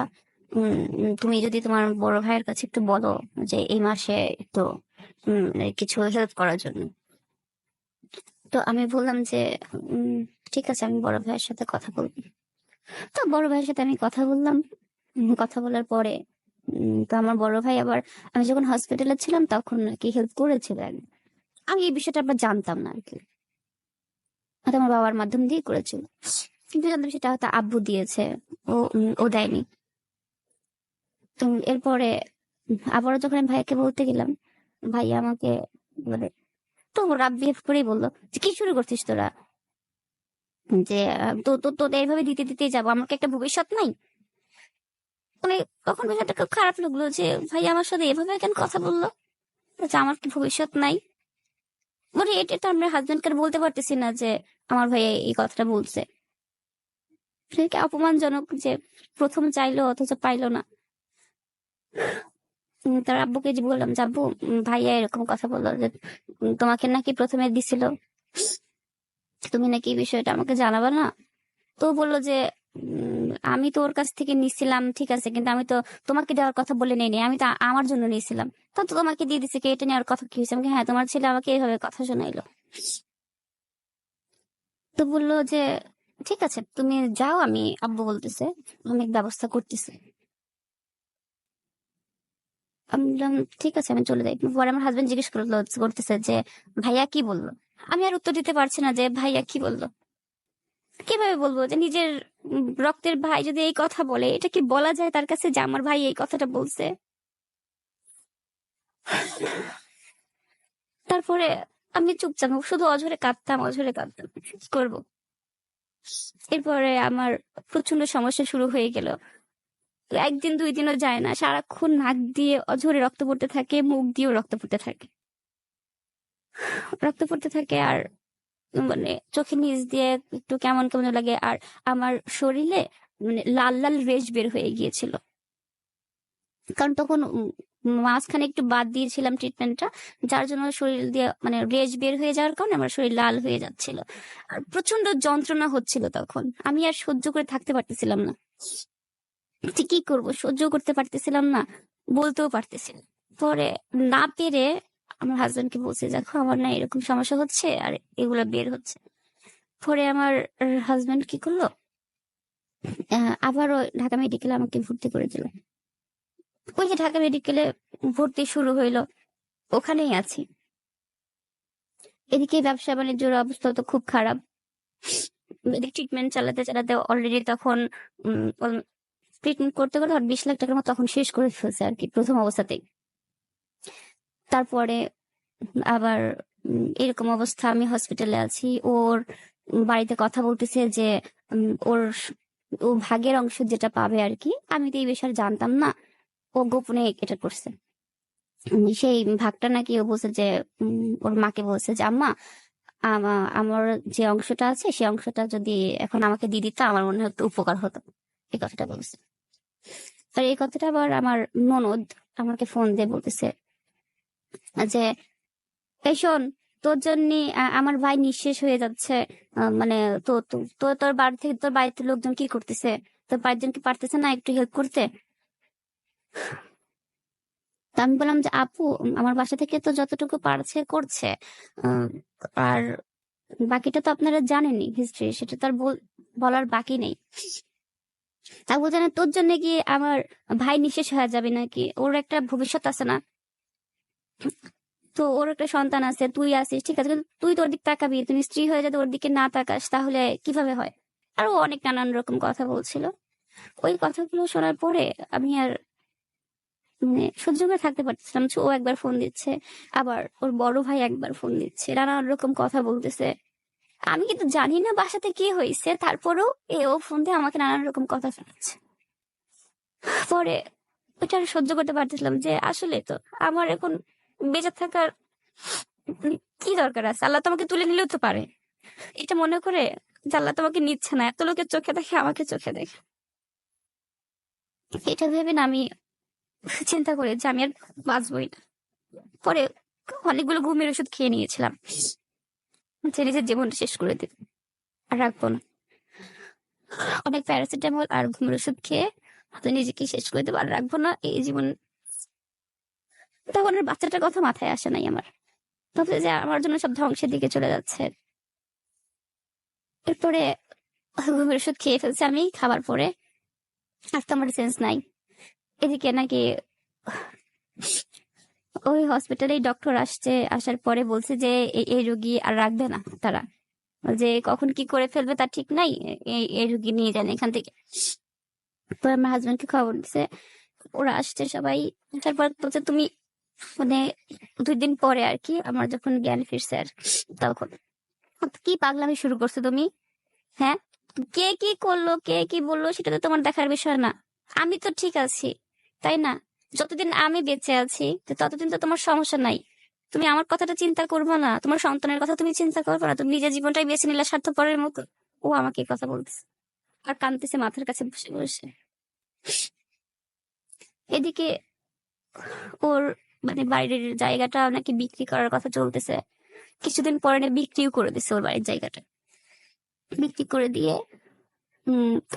তুমি যদি তোমার বড় ভাইয়ের কাছে একটু বলো যে এই মাসে একটু কিছু হেল্প করার জন্য। তো আমি বললাম যে উম, ঠিক আছে, আমি বড় ভাইয়ের সাথে কথা বলবো। তো বড় ভাইয়ের সাথে আমি কথা বললাম। কথা বলার পরে তো আমার বড় ভাই আবার, আমি যখন হসপিটালে ছিলাম তখন নাকি হেল্প করেছিল একবার। আমি এই বিষয়টা আবার জানতাম না আর কি, হয়তো আমার বাবার মাধ্যম দিয়ে করেছিল, কিন্তু জানতাম সেটা হয়তো আব্বু দিয়েছে, ও দেয়নি। তো এরপরে আবারও যখন আমি ভাইয়াকে বলতে গেলাম, ভাইয়া আমাকে মানে, তো রাব বিহেভ করেই বললো যে কি শুরু করছিস তোরা, যে তো তো তোদের এইভাবে দিতে দিতেই যাবো, আমার কি একটা ভবিষ্যৎ নাই? মানে তখন বিষয়টা খুব খারাপ লাগলো যে ভাই আমার সাথে এভাবে কেন কথা বললো, যে আমার কি ভবিষ্যৎ নাই? মানে এটা তো আমরা হাজবেন্ডকে বলতে পারতেছি না যে আমার ভাই এই কথাটা বলছে। সেটা কি অপমানজনক যে প্রথম চাইলো অথচ পাইলো না। তার আব্বুকে যে বললাম যে আব্বু, ভাইয়া এরকম কথা বললো যে তোমাকে নাকি প্রথমে দিছিল, তুমি নাকি এই বিষয়টা আমাকে জানাবা না? তো বললো যে আমি তো ওর কাছ থেকে নিছিলাম ঠিক আছে, কিন্তু আমি তো তোমাকে দেওয়ার কথা বলে নেই, আমি তো আমার জন্য নিয়েছিলাম। তো তো তোমাকে দিয়ে দিছে, কে এটা নেওয়ার কথা কি হয়েছে? আমাকে হ্যাঁ, তোমার ছেলে আমাকে এইভাবে কথা শোনাইলো। তো বললো যে ঠিক আছে তুমি যাও, আমি আব্বু বলতেছে, আমি ব্যবস্থা করতেছি। আমি বললাম ঠিক আছে, আমি চলে যাই। পরে আমার হাজবেন্ড জিজ্ঞেস করতেছে যে ভাইয়া কি বললো। আমি আর উত্তর দিতে পারছি না যে ভাইয়া কি বললো। কিভাবে বলবো যে নিজের রক্তের ভাই যদি এই কথা বলে, এটা কি বলা যায় তার কাছে যে আমার ভাই এই কথাটা বলছে? তারপরে আমি চুপচাপ শুধু অঝরে কাঁদতাম, অঝরে কাঁদতাম, কি করবো? এরপরে আমার প্রচন্ড সমস্যা শুরু হয়ে গেল। একদিন দুই দিনও যায় না, সারাক্ষণ নাক দিয়ে অঝরে রক্ত পড়তে থাকে, মুখ দিয়েও রক্ত পড়তে থাকে, রক্ত পড়তে থাকে। আর মানে চোখের নিচ দিয়ে একটু কেমন কেমন লাগে। আর আমার শরীরে মানে লাল লাল রেশ বের হয়ে গিয়েছিল, কারণ তখন মাঝখানে একটু বাদ দিয়েছিলাম ট্রিটমেন্টটা, যার জন্য শরীর দিয়ে মানে রেশ বের হয়ে যাওয়ার কারণে আমার শরীর লাল হয়ে যাচ্ছিল। আর প্রচন্ড যন্ত্রণা হচ্ছিল তখন, আমি আর সহ্য করে থাকতে পারতেছিলাম না। যে কি করব, সহ্য করতে পারতেছিলাম না, বলতেও পারতেছি না। পরে না পেরে আমার হাজবেন্ডকে বলছে, দেখো আমার না এরকম সমস্যা হচ্ছে আর এগুলা বের হচ্ছে। পরে আমার হাজবেন্ড কি করলো, আবারও ঢাকা মেডিকেলে আমাকে ভর্তি করে দিল। ওই যে ঢাকা মেডিকেলে ভর্তি শুরু হইলো, ওখানেই আছি। এদিকে ব্যবসা বাণিজ্যের অবস্থা তো খুব খারাপ। ট্রিটমেন্ট চালাতে চালাতে অলরেডি তখন ট্রিটমেন্ট করতে করতে 20 লাখ টাকার মতো তখন শেষ করে ফেলছে আর কি, প্রথম অবস্থাতেই। তারপরে আবার এরকম অবস্থা, আমি হসপিটালে আছি, ওর বাড়িতে কথা বলতেছে যে ও ভাগের অংশ যেটা পাবে আর কি। আমি তো এই বিষয়ে জানতাম না, ও গোপনে এটা করছে। সেই ভাগটা নাকি ও বলছে যে ওর মাকে বলছে যে আম্মা, আমার যে অংশটা আছে সেই অংশটা যদি এখন আমাকে দিয়ে দিত আমার মনে হয় একটু উপকার হতো, এই কথাটা বলছে। আর এই কথাটা আবার আমার ননদ আমাকে ফোন দিয়ে বলতেছে যে এই শোন, তোর জন্য আমার ভাই নিঃশেষ হয়ে যাচ্ছে। মানে তো তোর বাড়ি থেকে, তোর বাড়িতে লোকজন কি করতেছে, তোর বাড়ির জন কি পারতেছে না একটু হেল্প করতে? তা আমি বললাম যে আপু, আমার বাসা থেকে তো যতটুকু পারছে করছে, আহ, আর বাকিটা তো আপনারা জানেনই হিস্ট্রি, সেটা তো আর বলার বাকি নেই। তা বলছে না, তোর জন্য কি আমার ভাই নিঃশেষ হয়ে যাবে নাকি? ওর একটা ভবিষ্যৎ আছে না, তো ওর একটা সন্তান আছে, তুই আছিস ঠিক আছে, কিন্তু তুই তোর দিক তাকাবি, তুমি স্ত্রী হয়ে যদি ওর দিকে না তাকাস তাহলে কিভাবে হয়? আরো অনেক নানান রকম কথা বলছিল। ওই কথাগুলো শোনার পরে আমি আর মানে সহ্য করে থাকতে পারতেছিলাম। ও একবার ফোন দিচ্ছে, আবার ওর বড় ভাই একবার ফোন দিচ্ছে, নানান রকম কথা বলতেছে। আমি কিন্তু জানি না বাসাতে কি হয়েছে, তারপরেও ও ফোন দিয়ে আমাকে নানান রকম কথা শোনাচ্ছে। পরে ওইটা আর সহ্য করতে পারতেছিলাম যে আসলে তো আমার এখন বেঁচে থাকার কি দরকার আছে, আল্লাহ তোমাকে তুলে নিলেও তো পারে। এটা মনে করে যে আল্লাহ তোমাকে নিচ্ছে না, এত লোকের চোখে দেখে আমাকে চোখে দেখে, এটা ভেবে না আমি চিন্তা করি যে আমি আর বাঁচবই না। পরে অনেকগুলো ঘুমের ওষুধ খেয়ে নিয়েছিলাম যে নিজের জীবনটা শেষ করে দিতে, আর রাখবো না। অনেক প্যারাসিটামল আর ঘুমের ওষুধ খেয়ে হয়তো নিজেকে শেষ করে দেবো, আর রাখবো না এই জীবন। তখন আর বাচ্চাটার কথা মাথায় আসে নাই আমার, ভাবছে যে আমার জন্য সব ধ্বংসের দিকে চলে যাচ্ছে। এরপরে ঘুমের ওষুধ খেয়ে ফেলছে আমি খাবার পরে, আর তো আমার সেন্স নাই। এদিকে নাকি ওই হসপিটালে ডক্টর আসছে, আসার পরে বলছে যে এই রোগী আর রাখবে না তারা, যে কখন কি করে ফেলবে তার ঠিক নাই, এই রোগী নিয়ে যান এখান থেকে। তো আমার হাজবেন্ডকে খবর দিছে, ওরা আসছে সবাই। তারপর বলছে তুমি মানে 2 দিন পরে আর কি আমার যখন জ্ঞান ফিরছে আর তখন, কি পাগলামি শুরু করছো তুমি? হ্যাঁ, কে কি করলো কে কি বললো সেটা তো তোমার দেখার বিষয় না। আমি তো ঠিক আছি, তাই না? যতদিন আমি বেঁচে আছি তো ততদিন তো তোমার সমস্যা নাই। তুমি আমার কথাটা চিন্তা করবে না? তোমার সন্তানের কথা তুমি চিন্তা করবে না? তুমি নিজের জীবনটাই বেছে নিলে স্বার্থপরের মতো। ও আমাকে এই কথা বলতেছে আর কাঁদতেছে মাথার কাছে বসে বসে। এদিকে ওর বাড়ির জায়গাটা নাকি বিক্রি করার কথা চলতেছে। কিছুদিন পরে না বিক্রিও করে দিছে ওর বাড়ির জায়গাটা। বিক্রি করে দিয়ে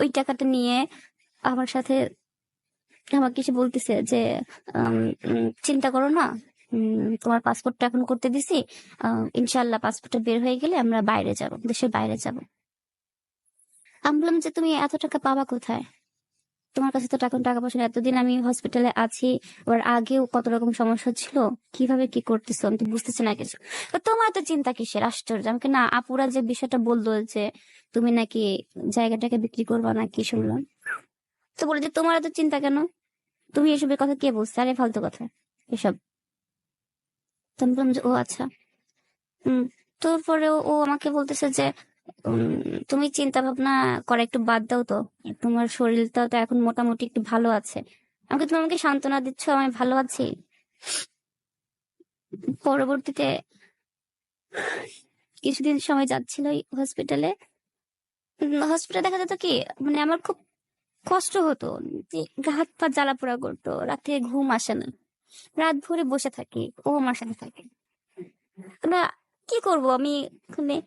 ওই টাকাটা নিয়ে আমার সাথে আমাকে এসে বলতেছে যে উম, চিন্তা করো না, তোমার পাসপোর্টটা এখন করতে দিছি, ইনশাল্লাহ পাসপোর্টটা বের হয়ে গেলে আমরা বাইরে যাব, দেশের বাইরে যাব। আমি বললাম যে তুমি এত টাকা পাবা কোথায়? তোমার কাছে তো টাকা টাকা পয়সা নেই। এতদিন আমি হসপিটালে আছি, ওর আগেও কত রকম সমস্যা ছিল, কিভাবে কি করতেছো আমি তো বুঝতেছি না কিছু। তো তোমার তো চিন্তা কিসের? আশ্চর্য। আমাকে না আপুরা যে বিষয়টা বললো যে তুমি নাকি জায়গাটাকে বিক্রি করবা নাকি শুনলাম, তো বলে যে তোমার এত চিন্তা কেন? তুমি এসবের কথা কে বলছো? আরে ফালতু কথা এসব। তো আমি বললাম যে ও আচ্ছা। হম। তারপরে ও আমাকে বলতেছে যে তুমি চিন্তা ভাবনা করা একটু বাদ দাও তো, তোমার শরীরটা তো এখন মোটামুটি একটু ভালো আছে। তুমি আমাকে সান্ত্বনা দিচ্ছ আমি ভালো আছি। পরবর্তীতে কিছুদিন সময় যাচ্ছিল হসপিটালে। হসপিটালে দেখা যেত কি আমার খুব কষ্ট হতো, যে গা হাত পা জ্বালা পোড়া করতো, রাতে ঘুম আসে না, রাত ভরে বসে থাকি, ও আমার সাথে থাকে না। কি করব আমি? মানে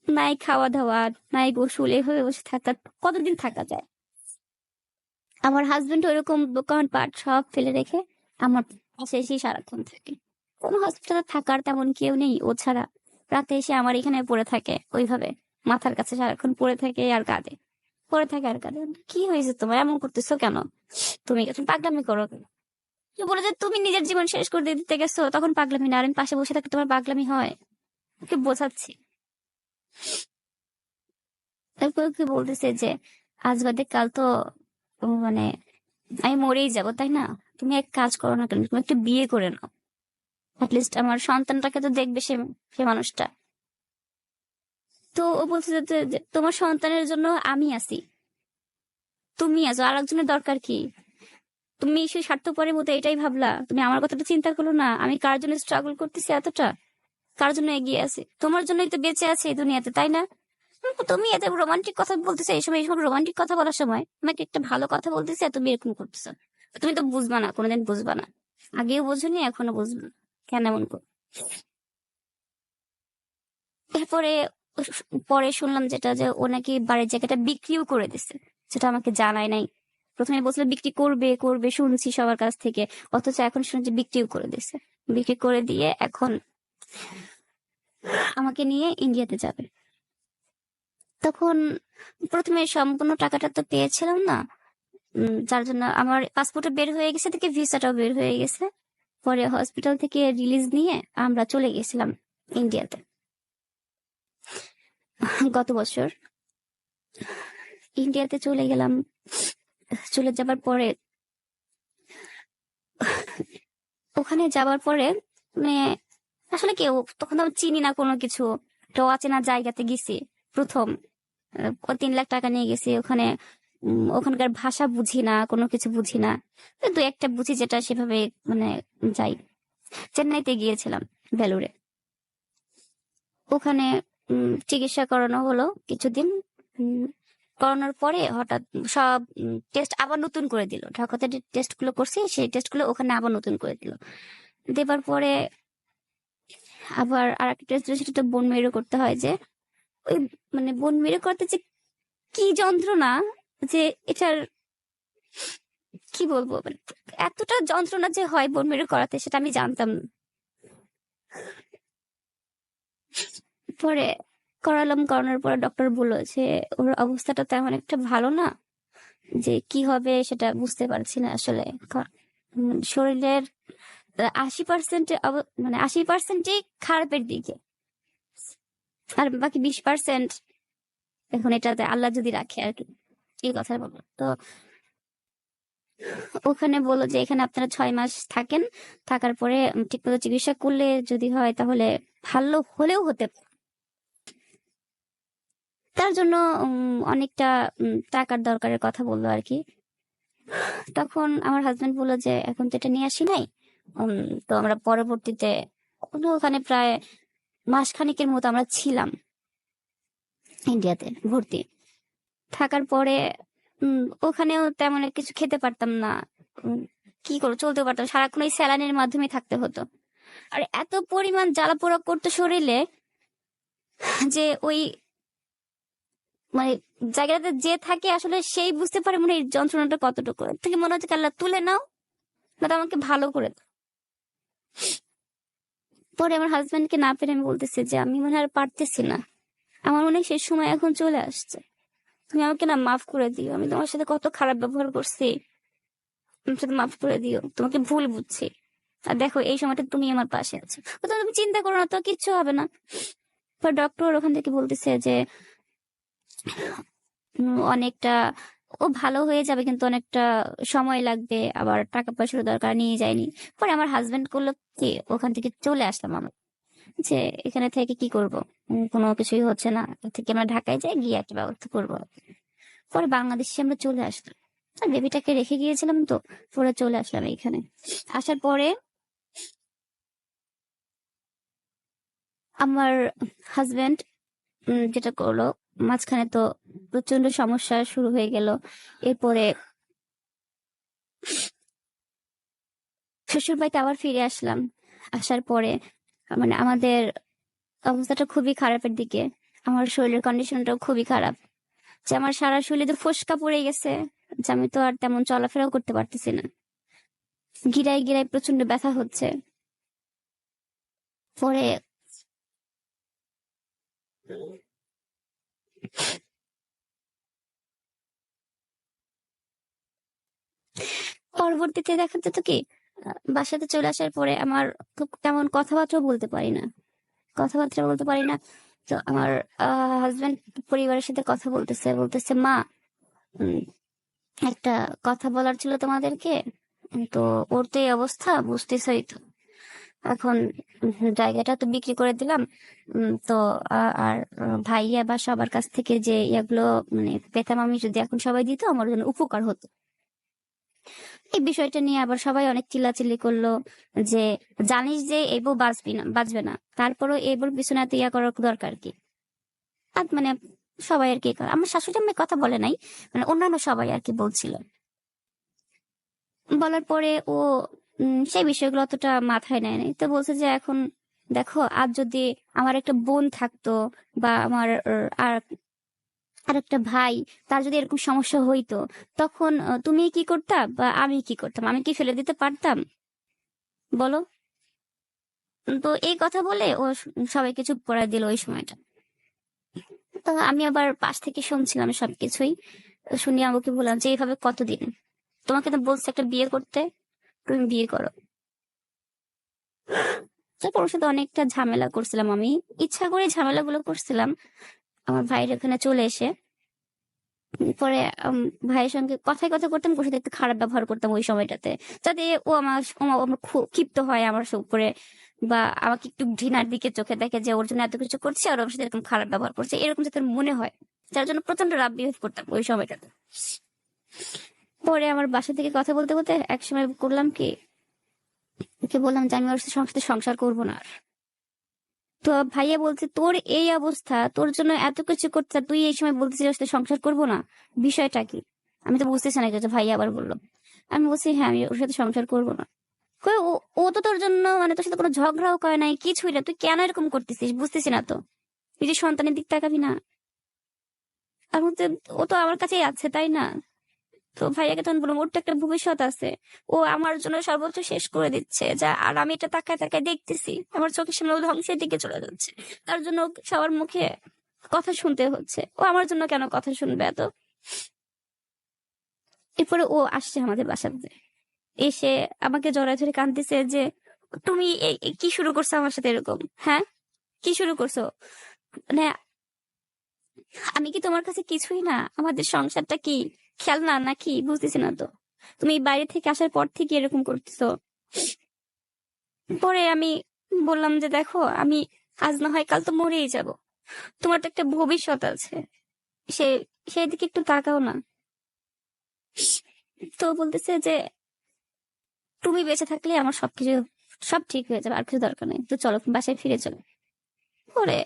নাই খাওয়া দাওয়া, নাই গোসল, এভাবে বসে থাকা কতদিন থাকা যায়? আমার হাজবেন্ড ওইরকম দোকানপাট সব ফেলে রেখে আমার পাশে এসে সারাক্ষণ থাকে। কোনো হসপিটালে থাকার তেমন কেউ নেই ও ছাড়া। রাতে এসে আমার এখানে পড়ে থাকে ওইভাবে, মাথার কাছে সারাক্ষণ পড়ে থাকে আর কাঁদে, পড়ে থাকে আর কাঁদে। কি হয়েছে তোমার? এমন করতেছো কেন? তুমি পাগলামি করো কেন? তো বলে যে তুমি নিজের জীবন শেষ করে দিয়ে দিতে গেছো, তখন পাগলামি না? আর আমি পাশে বসে থাকলে তোমার পাগলামি হয়? ওকে বোঝাচ্ছি। তারপর ওকে বলতেছে যে আজ বাদে কাল তো মানে আমি মরেই যাব, তাই না? তুমি এক কাজ করো না কেন, তুমি একটা বিয়ে করে নাও। লিস্ট আমার সন্তানটাকে তো দেখবে সে, সে মানুষটা। তো ও বলছে যে তোমার সন্তানের জন্য আমি আছি, তুমি আছো, আর একজনের দরকার কি? তুমি সেই স্বার্থপরের মতো এটাই ভাবলা? তুমি আমার কথাটা চিন্তা করলো না? আমি কার জন্য স্ট্রাগল করতেছি এতটা, কার জন্য এগিয়ে আছি? তোমার জন্যই তো বেঁচে আছে এই দুনিয়াতে, তাই না? তুমি এত রোমান্টিক কথা বলতেছো, এইসব রোমান্টিক কথা বলার সময় তোমাকে একটা ভালো কথা বলতেছে তুমি এরকম করতেছো। তুমি তো বুঝবা না, কোনোদিন বুঝবা না। আগেও বোঝনি, এখনো বুঝবে না। কেন এমন করো? এরপরে পরে শুনলাম যেটা, যে ও নাকি বাড়ির জায়গাটা বিক্রিও করে দিছে, সেটা আমাকে জানায় নাই। প্রথমে বলছিল বিক্রি করবে করবে, শুনছি সবার কাছ থেকে, অথচ এখন শুনছি বিক্রিও করে দিছে। বিক্রি করে দিয়ে এখন আমাকে নিয়ে ইন্ডিয়াতে যাবে। তখন প্রথমে সম্পূর্ণ টাকাটা তো পেয়েছিলাম না, যার জন্য আমার পাসপোর্টও বের হয়ে গেছে, থেকে ভিসাটাও বের হয়ে গেছে। পরে হসপিটাল থেকে রিলিজ নিয়ে আমরা চলে গেছিলাম ইন্ডিয়াতে গত বছর। ইন্ডিয়াতে চলে গেলাম। চলে যাবার পরে, ওখানে যাবার পরে মানে আসলে কেউ তখন তো আমি চিনি না কোনো কিছু, একটা অচেনা জায়গাতে গেছি প্রথম। 3 লাখ টাকা নিয়ে গেছি ওখানে। ওখানকার ভাষা বুঝি না, কোনো কিছু বুঝি না। দু একটা বুঝি যেটা সেভাবে মানে যাই। চেন্নাইতে গিয়েছিলাম, ভেলুরে। ওখানে চিকিৎসা করানো হলো কিছুদিন। উম, করানোর পরে হঠাৎ সব টেস্ট আবার নতুন করে দিল। ঢাকাতে যে টেস্ট গুলো করছি সেই টেস্ট গুলো ওখানে আবার নতুন করে দিল। দেবার পরে আবার আর একটা টেস্ট, সেটা তো বোন মেরো করতে হয়, যে ওই বোন মেরো করতে যে কি যন্ত্রণা, যে এটার কি বলবো, এতটা যন্ত্রণা যে হয় বোন মেরো করাতে সেটা আমি জানতাম না। পরে করালাম, করানোর পরে ডক্টর বললো যে ওর অবস্থাটা তেমন একটা ভালো না, যে কি হবে সেটা বুঝতে পারছি না আসলে। শরীরের 80% মানে 80%ই খারাপের দিকে, আর বাকি 20% এখন এটাতে আল্লাহ যদি রাখে আর কি, এই কথা বলবো। তো ওখানে বললো যে এখানে আপনারা 6 মাস থাকেন, থাকার পরে ঠিকমতো চিকিৎসা করলে যদি হয় তাহলে ভালো হলেও হতে পারে। তার জন্য অনেকটা টাকার দরকারের কথা বললো আর কি। তখন আমার হাজবেন্ড বললো যে এখন তো এটা নিয়ে আসি নাই। তো আমরা পরবর্তীতে ওখানে প্রায় মাসখানেকের মতো আমরা ছিলাম ইন্ডিয়াতে ভর্তি। থাকার পরে ওখানেও তেমন কিছু খেতে পারতাম না, কি করে চলতে পারতাম, সারাক্ষণ ওই স্যালাইনের মাধ্যমে থাকতে হতো। আর এত পরিমাণ জ্বালাপোড়া করতো শরীরে যে ওই মানে জায়গাটাতে যে থাকে আসলে সেই বুঝতে পারে মনে হয় এই যন্ত্রণাটা কতটুকু। এর থেকে মনে হচ্ছে আল্লাহ তুলে নাও, না তো আমাকে ভালো করে দাও। পরে আমার হাজবেন্ডকে না পেরে আমি বলতেছি যে আমি মনে হয় আর পারতেছি না, আমার মনে হয় সেই সময় এখন চলে আসছে, তুমি আমাকে না মাফ করে দিও, আমি তোমার সাথে কত খারাপ ব্যবহার করছি, তুমি সাথে মাফ করে দিও, তোমাকে ভুল বুঝছি, আর দেখো এই সময়টা তুমি আমার পাশে আছো, তো তুমি চিন্তা করো না, তো কিচ্ছু হবে না। পর ডক্টর ওখান থেকে বলতেছে যে অনেকটা ও ভালো হয়ে যাবে কিন্তু অনেকটা সময় লাগবে, আবার টাকা পয়সার দরকার, নিয়ে যায়নি। পরে আমার হাজবেন্ড করলো কি, ওখান থেকে চলে আসলাম আমরা, যে এখানে থেকে কি করব, কোনো কিছুই হচ্ছে না, এর থেকে আমরা ঢাকায় যাই, গিয়ে একটা ব্যবস্থা করবো। পরে বাংলাদেশে আমরা চলে আসলাম, আর বেবিটাকে রেখে গিয়েছিলাম, তো পরে চলে আসলাম এখানে। আসার পরে আমার হাজবেন্ড যেটা করলো, মাঝখানে তো প্রচন্ড সমস্যা শুরু হয়ে গেল। এরপরে শ্বশুর বাড়িতে আবার ফিরে আসলাম। আসার পরে মানে আমাদের অবস্থাটা খুবই খারাপের দিকে, আমার শরীরের কন্ডিশনটাও খুবই খারাপ, যে আমার সারা শরীরে ফোস্কা পড়ে গেছে, যে আমি তো আর তেমন চলাফেরাও করতে পারতেছি না, গিরায় গিরায় প্রচন্ড ব্যথা হচ্ছে। পরে পরবর্তীতে দেখা যেত কি, বাসাতে চলে আসার পরে আমার খুব তেমন কথাবার্তা বলতে পারি না, কথাবার্তা বলতে পারি না। তো আমার হাজবেন্ড পরিবারের সাথে কথা বলতেছে, বলতেছে মা উম, একটা কথা বলার ছিল তোমাদেরকে। তো ওর তো এই অবস্থা বুঝতেছই তো, এখন জায়গাটা তো বিক্রি করে দিলাম। তো আর ভাইয়া বা সবার কাছ থেকে যে ইয়াগুলো মানে পেতাম, আমি যদি এখন সবাই দিত আমার জন্য উপকার হতো। এই বিষয়টা নিয়ে আবার সবাই অনেক চিল্লাচিল্লি করলো, যে জানিস যে এই বউ বাঁচবি না, বাঁচবে না, তারপরও এই বউর পিছনে এত ইয়া করার দরকার কি। আর মানে সবাই আর কি, আমার শাশুড়ি আম্মা কথা বলে নাই, মানে অন্যান্য সবাই আর কি বলছিল। বলার পরে ও সেই বিষয়গুলো অতটা মাথায় নেয় নাই। তো বলছে যে এখন দেখো, আজ যদি আমার একটা বোন থাকতো বা আমার আর আর একটা ভাই, তার যদি এরকম সমস্যা হইতো, তখন তুমি কি করতা বা আমি কি করতাম, আমি কি ফেলে দিতে পারতাম বলো। তো এই কথা বলে ও সবাইকে চুপ করায় দিল ওই সময়টা। তো আমি আবার পাশ থেকে শুনছিলাম সবকিছুই, শুনি আমাকে বললাম যে এইভাবে কতদিন, তোমাকে তো বলছে একটা বিয়ে করতে, তুমি বিয়ে করো। তারপর ওর সাথে অনেকটা ঝামেলা করছিলাম, আমি ইচ্ছা করে ঝামেলাগুলো করছিলাম আমার ভাইয়ের ওখানে চলে এসে। পরে ভাইয়ের সঙ্গে কথায় কথা করতাম, ওর সাথে একটু খারাপ ব্যবহার করতাম ওই সময়টাতে, যাতে আমার খুব ক্ষিপ্ত হয় আমার উপরে, বা আমাকে একটু ঘৃণার দিকে চোখে দেখে যে ওর জন্য এত কিছু করছে আর ওর সাথে এরকম খারাপ ব্যবহার করছে, এরকম যাতে মনে হয়, যার জন্য প্রচন্ড রাগ বিহেভ করতাম ওই সময়টাতে। পরে আমার বাসা থেকে কথা বলতে বলতে একসময় করলাম কি, ওকে বললাম যে আমি ওর সাথে সংসার করবো না আর। তো ভাইয়া বলছে তোর এই অবস্থা, তোর জন্য এত কিছু করতে, তুই এই সময় বলতেছিস ওর সাথে সংসার করবো না, বিষয়টা কি? আমি তো বুঝতেছি না কিছু। ভাইয়া আবার বললো, আমি বলছি হ্যাঁ আমি ওর সাথে সংসার করবো না। কই, ও ও তো তোর জন্য মানে তোর সাথে কোনো ঝগড়াও করে নাই, কিছুই না, তুই কেন এরকম করতেছিস বুঝতেছি না তো, তুই যে সন্তানের দিক তাকাবি না। আর ও তো আমার কাছেই আছে তাই না। তো ভাইয়াকে তখন বললাম ওর তো একটা ভবিষ্যৎ আছে, ও আমার জন্য সর্বোচ্চ শেষ করে দিচ্ছে যা, আর আমি এটা তাকায় তাকায় দেখতেছি, আমার চোখের সামনে ও ধ্বংসের দিকে চলে যাচ্ছে। তার জন্য সবার মুখে কথা শুনতে হচ্ছে। ও আমার জন্য কেন কথা শুনবে এত? এরপরে ও আসছে আমাদের বাসাতে, এসে আমাকে জড়ায় ধরে কাঁদতেছে যে তুমি কি শুরু করছো আমার সাথে এরকম? হ্যাঁ, কি শুরু করছো? মানে আমি কি তোমার কাছে কিছুই না? আমাদের সংসারটা কি খেলনা নাকি? বুঝতেছি না তো। তুমি বাইরে থেকে আসার পর থেকে এরকম করতেছো। পরে আমি বললাম যে দেখো, আমি আজ না হয় কাল তো মরেই যাব, তোমার তো একটা ভবিষ্যৎ আছে, সে সেই দিকে একটু তাকাও না। তো বলতেছে যে তুমি বেঁচে থাকলে আমার সবকিছু সব ঠিক হয়ে যাবে, আর কিছু দরকার নেই, তো চলো বাসায় ফিরে চলো। পরে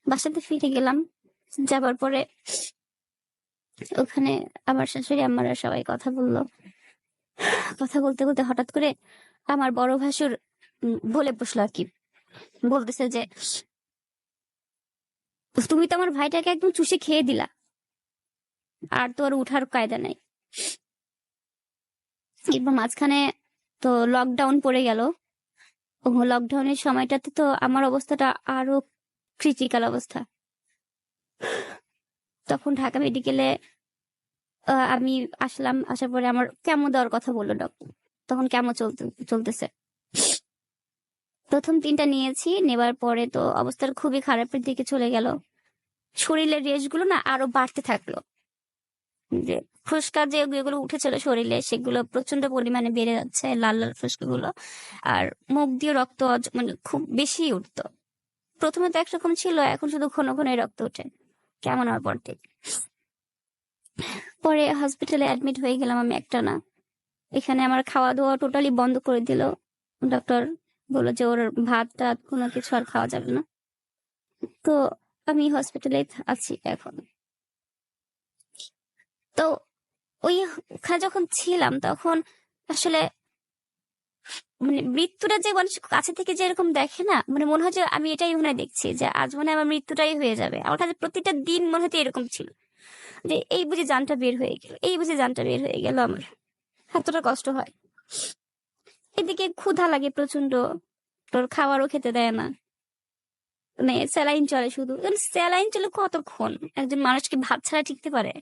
বাসাতে ফিরে গেলাম। যাবার পরে ওখানে আমার শাশুড়ি আম্মারা সবাই কথা বললো। কথা বলতে বলতে হঠাৎ করে আমার বড় ভাসুর বলে বসলো আর কি, বলতেছে যে তুমি তো আমার ভাইটাকে একদম চুষে খেয়ে দিলা, আর তো আর উঠার কায়দা নাই। এরপর মাঝখানে তো লকডাউন পড়ে গেল। লকডাউনের সময়টাতে তো আমার অবস্থাটা আরো ক্রিটিক্যাল অবস্থা। তখন ঢাকা মেডিকেলে আমি আসলাম, আসার পরে আমার কেমো দেওয়ার কথা বললো ডক্টর। তখন কেমো চলতেছে। প্রথম 3টা নিয়েছি, নেবার পরে তো অবস্থার খুবই খারাপের দিকে চলে গেল। শরীরের রেশ গুলো না আরো বাড়তে থাকলো, যে ফুসকা যেগুলো উঠেছিল শরীরে সেগুলো প্রচন্ড পরিমাণে বেড়ে যাচ্ছে, লাল লাল ফুসকা গুলো। আর মুখ দিয়ে রক্ত মানে খুব বেশি উঠতো। প্রথমে তো একরকম ছিল, এখন শুধু ঘন ঘন রক্ত ওঠে কেমন হওয়ার পর থেকে। পরে হসপিটালে অ্যাডমিট হয়ে গেলাম আমি একটা না। এখানে আমার খাওয়া দাওয়া টোটালি বন্ধ করে দিল ডক্টর, বললো যে ওর ভাত টাত কোনো কিছু আর খাওয়া যাবে না। তো আমি হসপিটালে আছি এখন। তো ওখানে যখন ছিলাম তখন আসলে মানে মৃত্যুটা যে মানুষ কাছে থেকে যে এরকম দেখে না, মানে মনে হয় যে আমি এটাই মনে হয় দেখছি যে আজ মনে হয় আমার মৃত্যুটাই হয়ে যাবে। আমার কাছে প্রতিটা দিন মনে হতে এরকম ছিল যে এই বুঝি জানটা বের হয়ে গেল, এই বুঝি জানটা বের হয়ে গেল। আমার এতটা কষ্ট হয়। এদিকে ক্ষুধা লাগে প্রচন্ড, তোর খাবারও খেতে দেয় না, মানে স্যালাইন চলে শুধু। স্যালাইন চলে কতক্ষণ? একজন মানুষ কি ভাত ছাড়া টিকতে পারে?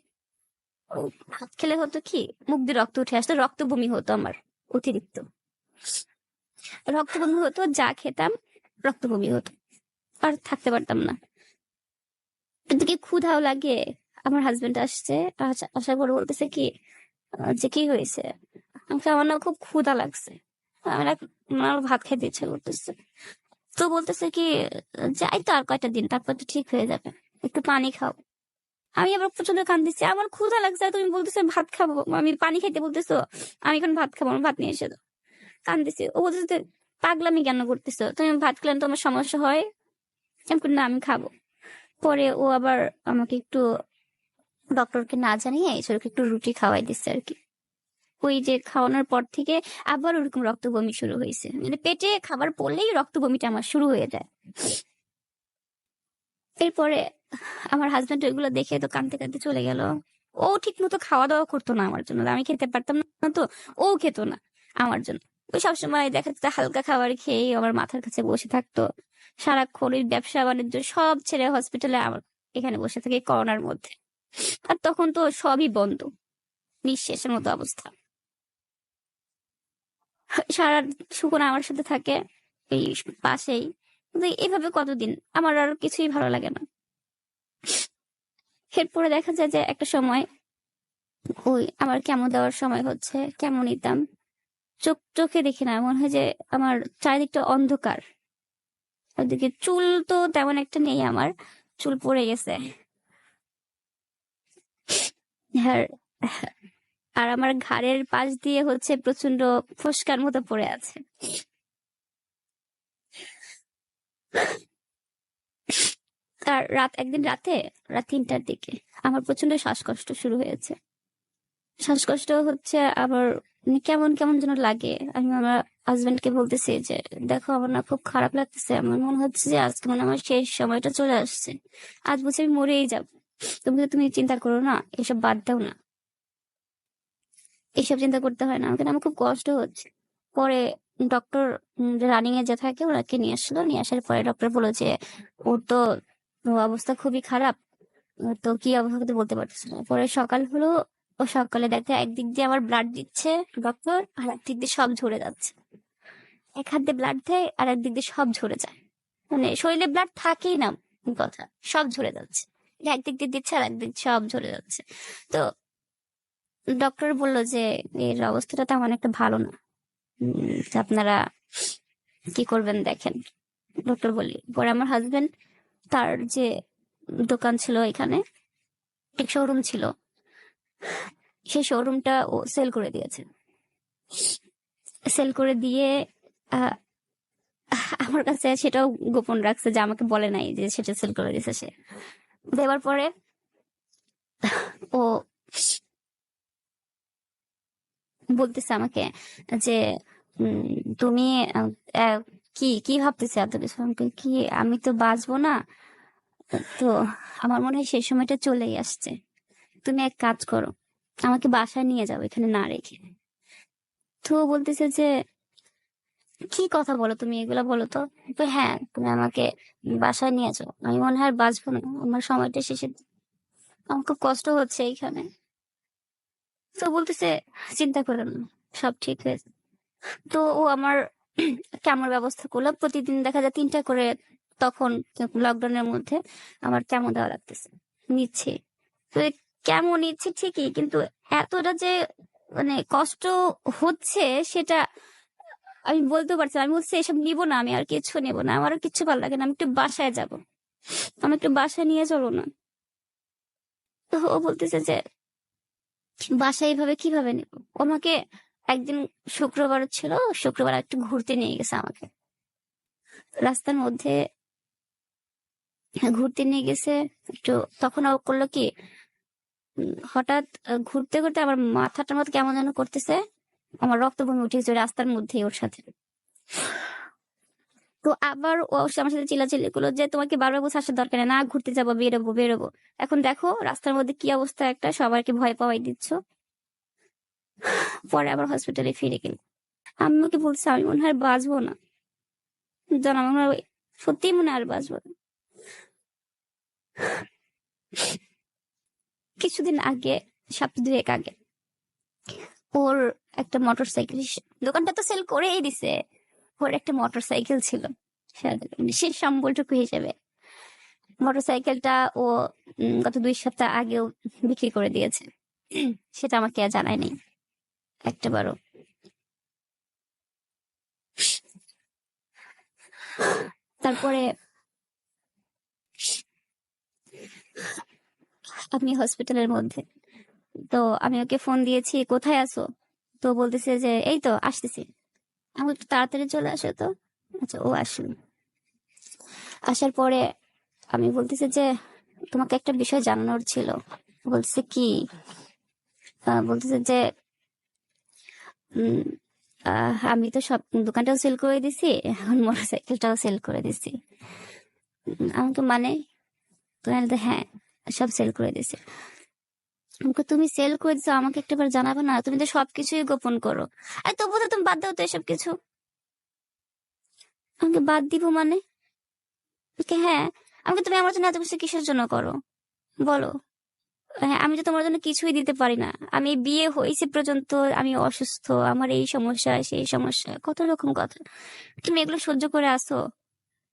ও ভাত খেলে হতো কি মুখ দিয়ে রক্ত উঠে আসতো, রক্ত বমি হতো আমার অতিরিক্ত, রক্ত বমি হতো, যা খেতাম রক্ত বমি হতো, আর থাকতে পারতাম না। এদিকে ক্ষুধাও লাগে। আমার হাজবেন্ড আসছে, আসার পর বলতেছে কি যে কি হয়েছে, আমাকে আমার না খুব ক্ষুধা লাগছে, আমার ভাত খেতে ইচ্ছে করতেছে। তো বলতেছে কি যাই তো আর কয়টা দিন, তারপর তো ঠিক হয়ে যাবে, একটু পানি খাও। আমি আবার প্রচন্ড কান্দিছি, আমার ক্ষুধা লাগছে, আর তুমি বলতেছো ভাত খাবো, আমি পানি খাইতে বলতেছো, আমি এখন ভাত খাবো, আমার ভাত নিয়ে এসে দাও। কান্দিছি। ও বলতেছে পাগলামি কেন করতেছো, তুমি ভাত খেলে তোমার সমস্যা হয়? আমি বলি, না আমি খাবো। পরে ও আবার আমাকে একটু ডক্টরকে না জানিয়ে এসবকে একটু রুটি খাওয়াই দিচ্ছে আর কি। ওই যে খাওয়ানোর পর থেকে আবার ওরকম রক্ত বমি শুরু হয়েছে, মানে পেটে খাবার পড়লেই রক্ত বমিটা আমার শুরু হয়ে যায়। এরপরে আমার হাজবেন্ড ওইগুলো দেখে তো কাঁদতে কাঁদতে চলে গেল। ও ঠিক মতো খাওয়া দাওয়া করতো না আমার জন্য, আমি খেতে পারতাম না তো ও খেতো না আমার জন্য। ওই সবসময় দেখা যেত হালকা খাবার খেয়ে আমার মাথার কাছে বসে থাকতো সারাক্ষণ। ওই ব্যবসা বাণিজ্য সব ছেড়ে হসপিটালে আমার এখানে বসে থাকে করোনার মধ্যে। আর তখন তো সবই বন্ধ, নিঃশেষের মতো অবস্থা। সারা শুকুন আমার সাথে থাকে এই পাশেই, কিন্তু এইভাবে কতদিন আমার আর কিছুই ভালো লাগে না। এরপরে দেখা যায় যে একটা সময় ওই আমার কেমো দেওয়ার সময় হচ্ছে, কেমো নিতাম, চোখে দেখি না, মনে হয় যে আমার চারিদিকটা অন্ধকার। ওদিকে চুল তো তেমন একটা নেই, আমার চুল পড়ে গেছে। আর আর আমার ঘাড়ের পাশ দিয়ে হচ্ছে প্রচন্ড ফোসকার মতো পড়ে আছে। আর একদিন রাত 3টার দিকে আমার প্রচন্ড শ্বাসকষ্ট শুরু হয়েছে। শ্বাসকষ্ট হচ্ছে আবার, মানে কেমন কেমন যেন লাগে। আমি আমার হাজবেন্ডকে বলতেছি যে দেখো আমার না খুব খারাপ লাগতেছে, আমার মনে হচ্ছে যে আজকে মানে আমার শেষ সময়টা চলে আসছে, আজ বলছি আমি মরেই যাব। তুমি চিন্তা করো না, এসব বাদ দাও না, এসব চিন্তা করতে হয় না, আমাকে না আমার খুব কষ্ট হচ্ছে। পরে ডক্টর রানিং এ যে থাকে ওনাকে নিয়ে আসলো, নিয়ে আসার পরে ডক্টর বললো যে ওর তো তো অবস্থা খুবই খারাপ। তো কি অবস্থা তো বলতে পারতেছি না। পরে সকাল হলো, ও সকালে দেখে একদিক দিয়ে আমার ব্লাড দিচ্ছে ডক্টর, আর একদিক দিয়ে সব ঝরে যাচ্ছে। এক হাত দিয়ে ব্লাড দেয় আর একদিক দিয়ে সব ঝরে যায়, মানে শরীরে ব্লাড থাকেই না, কথা সব ঝরে যাচ্ছে। একদিক দিয়ে দিচ্ছে আর একদিক সব ঝরে যাচ্ছে। তো ডক্টর বললো যে এর অবস্থাটা তেমন একটা ভালো না, তো আপনারা কি করবেন দেখেন। ডক্টর বলি, পরে আমার হাজবেন্ড তার যে দোকান ছিল এখানে, এক শোরুম ছিল, সেই শোরুমটা ও সেল করে দিয়েছে। সেল করে দিয়ে আহ, আমার কাছে সেটাও গোপন রাখছে, যে আমাকে বলে নাই যে সেটা সেল করে দিয়েছে সে। দেওয়ার পরে ও বলতেছে আমাকে যে তুমি আহ, আহ, কি কি ভাবতেছে এত কিছু। আমি কই, কি আমি তো বাঁচবো না। তো আমার মনে হয় সেই সময়টা চলেই আসছে। তুমি এক কাজ করো, আমাকে বাসায় নিয়ে যাও এখানে না রেখে। তো ও বলতেছে যে কি কথা বলো তুমি, এগুলা বলো তো। তো হ্যাঁ, তুমি আমাকে বাসায় নিয়ে যাও, আমি মনে হয় আর বাঁচবো না, আমার সময়টা শেষে। আমার খুব কষ্ট হচ্ছে এইখানে। তো বলতেছে চিন্তা করো না, সব ঠিক হয়ে যাবে। তো ও আমার কেমন ব্যবস্থা করলো, প্রতিদিন দেখা যায় 3টা করে, তখন লকডাউনের মধ্যে আমার কেমন দেওয়া লাগতেছে, নিচ্ছে। তো এই কেমন নিচ্ছে ঠিকই, কিন্তু এতটা যে মানে কষ্ট হচ্ছে সেটা আমি বলতে পারছি না। আমি বলছি এসব নিবো না, আমি আর কিছু নেবো না, আমার আর কিচ্ছু ভালো লাগে না, আমি একটু বাসায় যাব, আমি একটু বাসায় নিয়ে চলো না। তো ও বলতেছে যে বাসায় এইভাবে কিভাবে নিব। ও আমাকে একদিন শুক্রবার ছিল, শুক্রবার একটু ঘুরতে নিয়ে গেছে আমাকে রাস্তার মধ্যে, ঘুরতে নিয়ে গেছে একটু। তখন ও করলো কি, হঠাৎ ঘুরতে ঘুরতে আমার মাথাটার মধ্যে কেমন যেন করতেছে, আমার রক্ত বমি উঠে গেছে ওই রাস্তার মধ্যেই ওর সাথে। তো আবার ও আমার সাথে চিল্লাচিল্লি করলো যে তোমাকে বারবার বসে আসার দরকার নেই, না ঘুরতে যাবো, বেরোবো বেরোবো। এখন দেখো রাস্তার মধ্যে কি অবস্থা, একটা সবাইকে ভয় পাওয়াই দিচ্ছ। পরে আবার হসপিটালে ফিরে গেল। আমি ওকে বলছি আমি মনে হয় আর বাঁচবো না, জানো আমার মনে হয় সত্যিই মনে হয় আর বাঁচবো না। কিছুদিন আগে, সপ্তাহ 2 আগে, ওর একটা মোটর সাইকেল, দোকানটা তো সেল করেই দিছে, ওর একটা মোটর সাইকেল ছিল, সে সম্বলটুকু হিসেবে মোটর সাইকেলটা ও গত 2 সপ্তাহ আগেও বিক্রি করে দিয়েছে। সেটা আমাকে আর জানায় নাই একটাবারও। তারপরে আমি হসপিটালের মধ্যে, তো আমি ওকে ফোন দিয়েছি কোথায় আছো। তো বলতেছে যে এই তো আসতেছি। আমি একটু তাড়াতাড়ি চলে আসো তো। আচ্ছা, ও আসলো। আসার পরে আমি বলতেছি যে তোমাকে একটা বিষয় জানানোর ছিল। বলতেছে কি, বলতেছে যে উম, আমি তো সব দোকানটাও সেল করে দিছি, এখন মোটরসাইকেলটাও সেল করে দিছি। আমাকে মানে, তো আমি বলতে, হ্যাঁ সব সেল করে দিছি। আমাকে তুমি সেল করে দিছো, আমাকে একটাবার জানাবে না, তুমি তো সবকিছুই গোপন করো। আর তবুও তো তুমি বাদ দাও তো এসব কিছু। আমাকে বাদ দিব মানে, হ্যাঁ। আমাকে তুমি আমার জন্য এত কিছু কিসের জন্য করো বলো। হ্যাঁ, আমি তো তোমার জন্য কিছুই দিতে পারি না। আমি বিয়ে হয়েছে পর্যন্ত আমি অসুস্থ, আমার এই সমস্যা সেই সমস্যা, কত রকম কথা। তুমি এগুলো সহ্য করে আসো।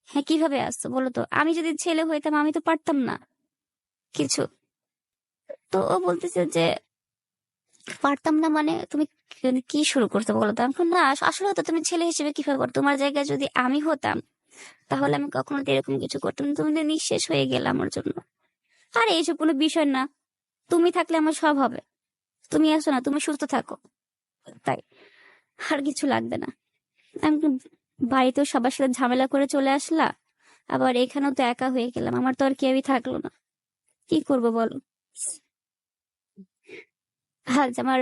হ্যাঁ, কিভাবে আসছো বলো তো। আমি যদি ছেলে হইতাম আমি তো পারতাম না কিছু। তো ও বলতেছে যে পারতাম না মানে তুমি কি শুরু করতে বলো তো। আমি বললাম, না আসলে তো তুমি ছেলে হিসেবে কিভাবে করো, তোমার জায়গায় যদি আমি হতাম তাহলে আমি কখনো তো এরকম কিছু করতাম না। তুমি তো নিঃশেষ হয়ে গেলে আমার জন্য। আরে এইসব কোনো বিষয় না, তুমি থাকলে আমার সব হবে। তুমি আসো না, তুমি সুস্থ থাকো, তাই আর কিছু লাগবে না। আমি তো বাড়িতেও সবার সাথে ঝামেলা করে চলে আসলা, আবার এখানেও তো একা হয়ে গেলাম, আমার তো আর কেউই থাকলো না, কি করবো বলো। আজ আমার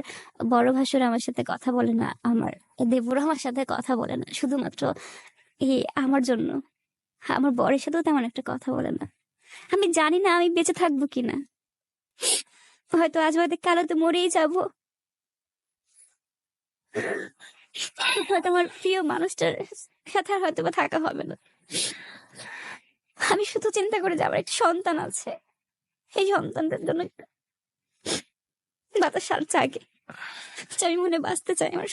বড় ভাসুর আমার সাথে কথা বলে না, আমার দেবর আমার সাথে কথা বলে না, শুধুমাত্র এই আমার জন্য। আমার বরের সাথেও তেমন একটা কথা বলে না। আমি জানি না আমি বেঁচে থাকবো কিনা, হয়তো আজ হয়তো কালো তো মরেই যাবো, হয়তো আমার প্রিয় মানুষটার সাথে আর হয়তো বা থাকা হবে না। আমি শুধু চিন্তা করি যে আমার একটা সন্তান আছে, এই সন্তানটার জন্য একটা বাতাস জাগে, আমি মনে বাঁচতে চাই আমার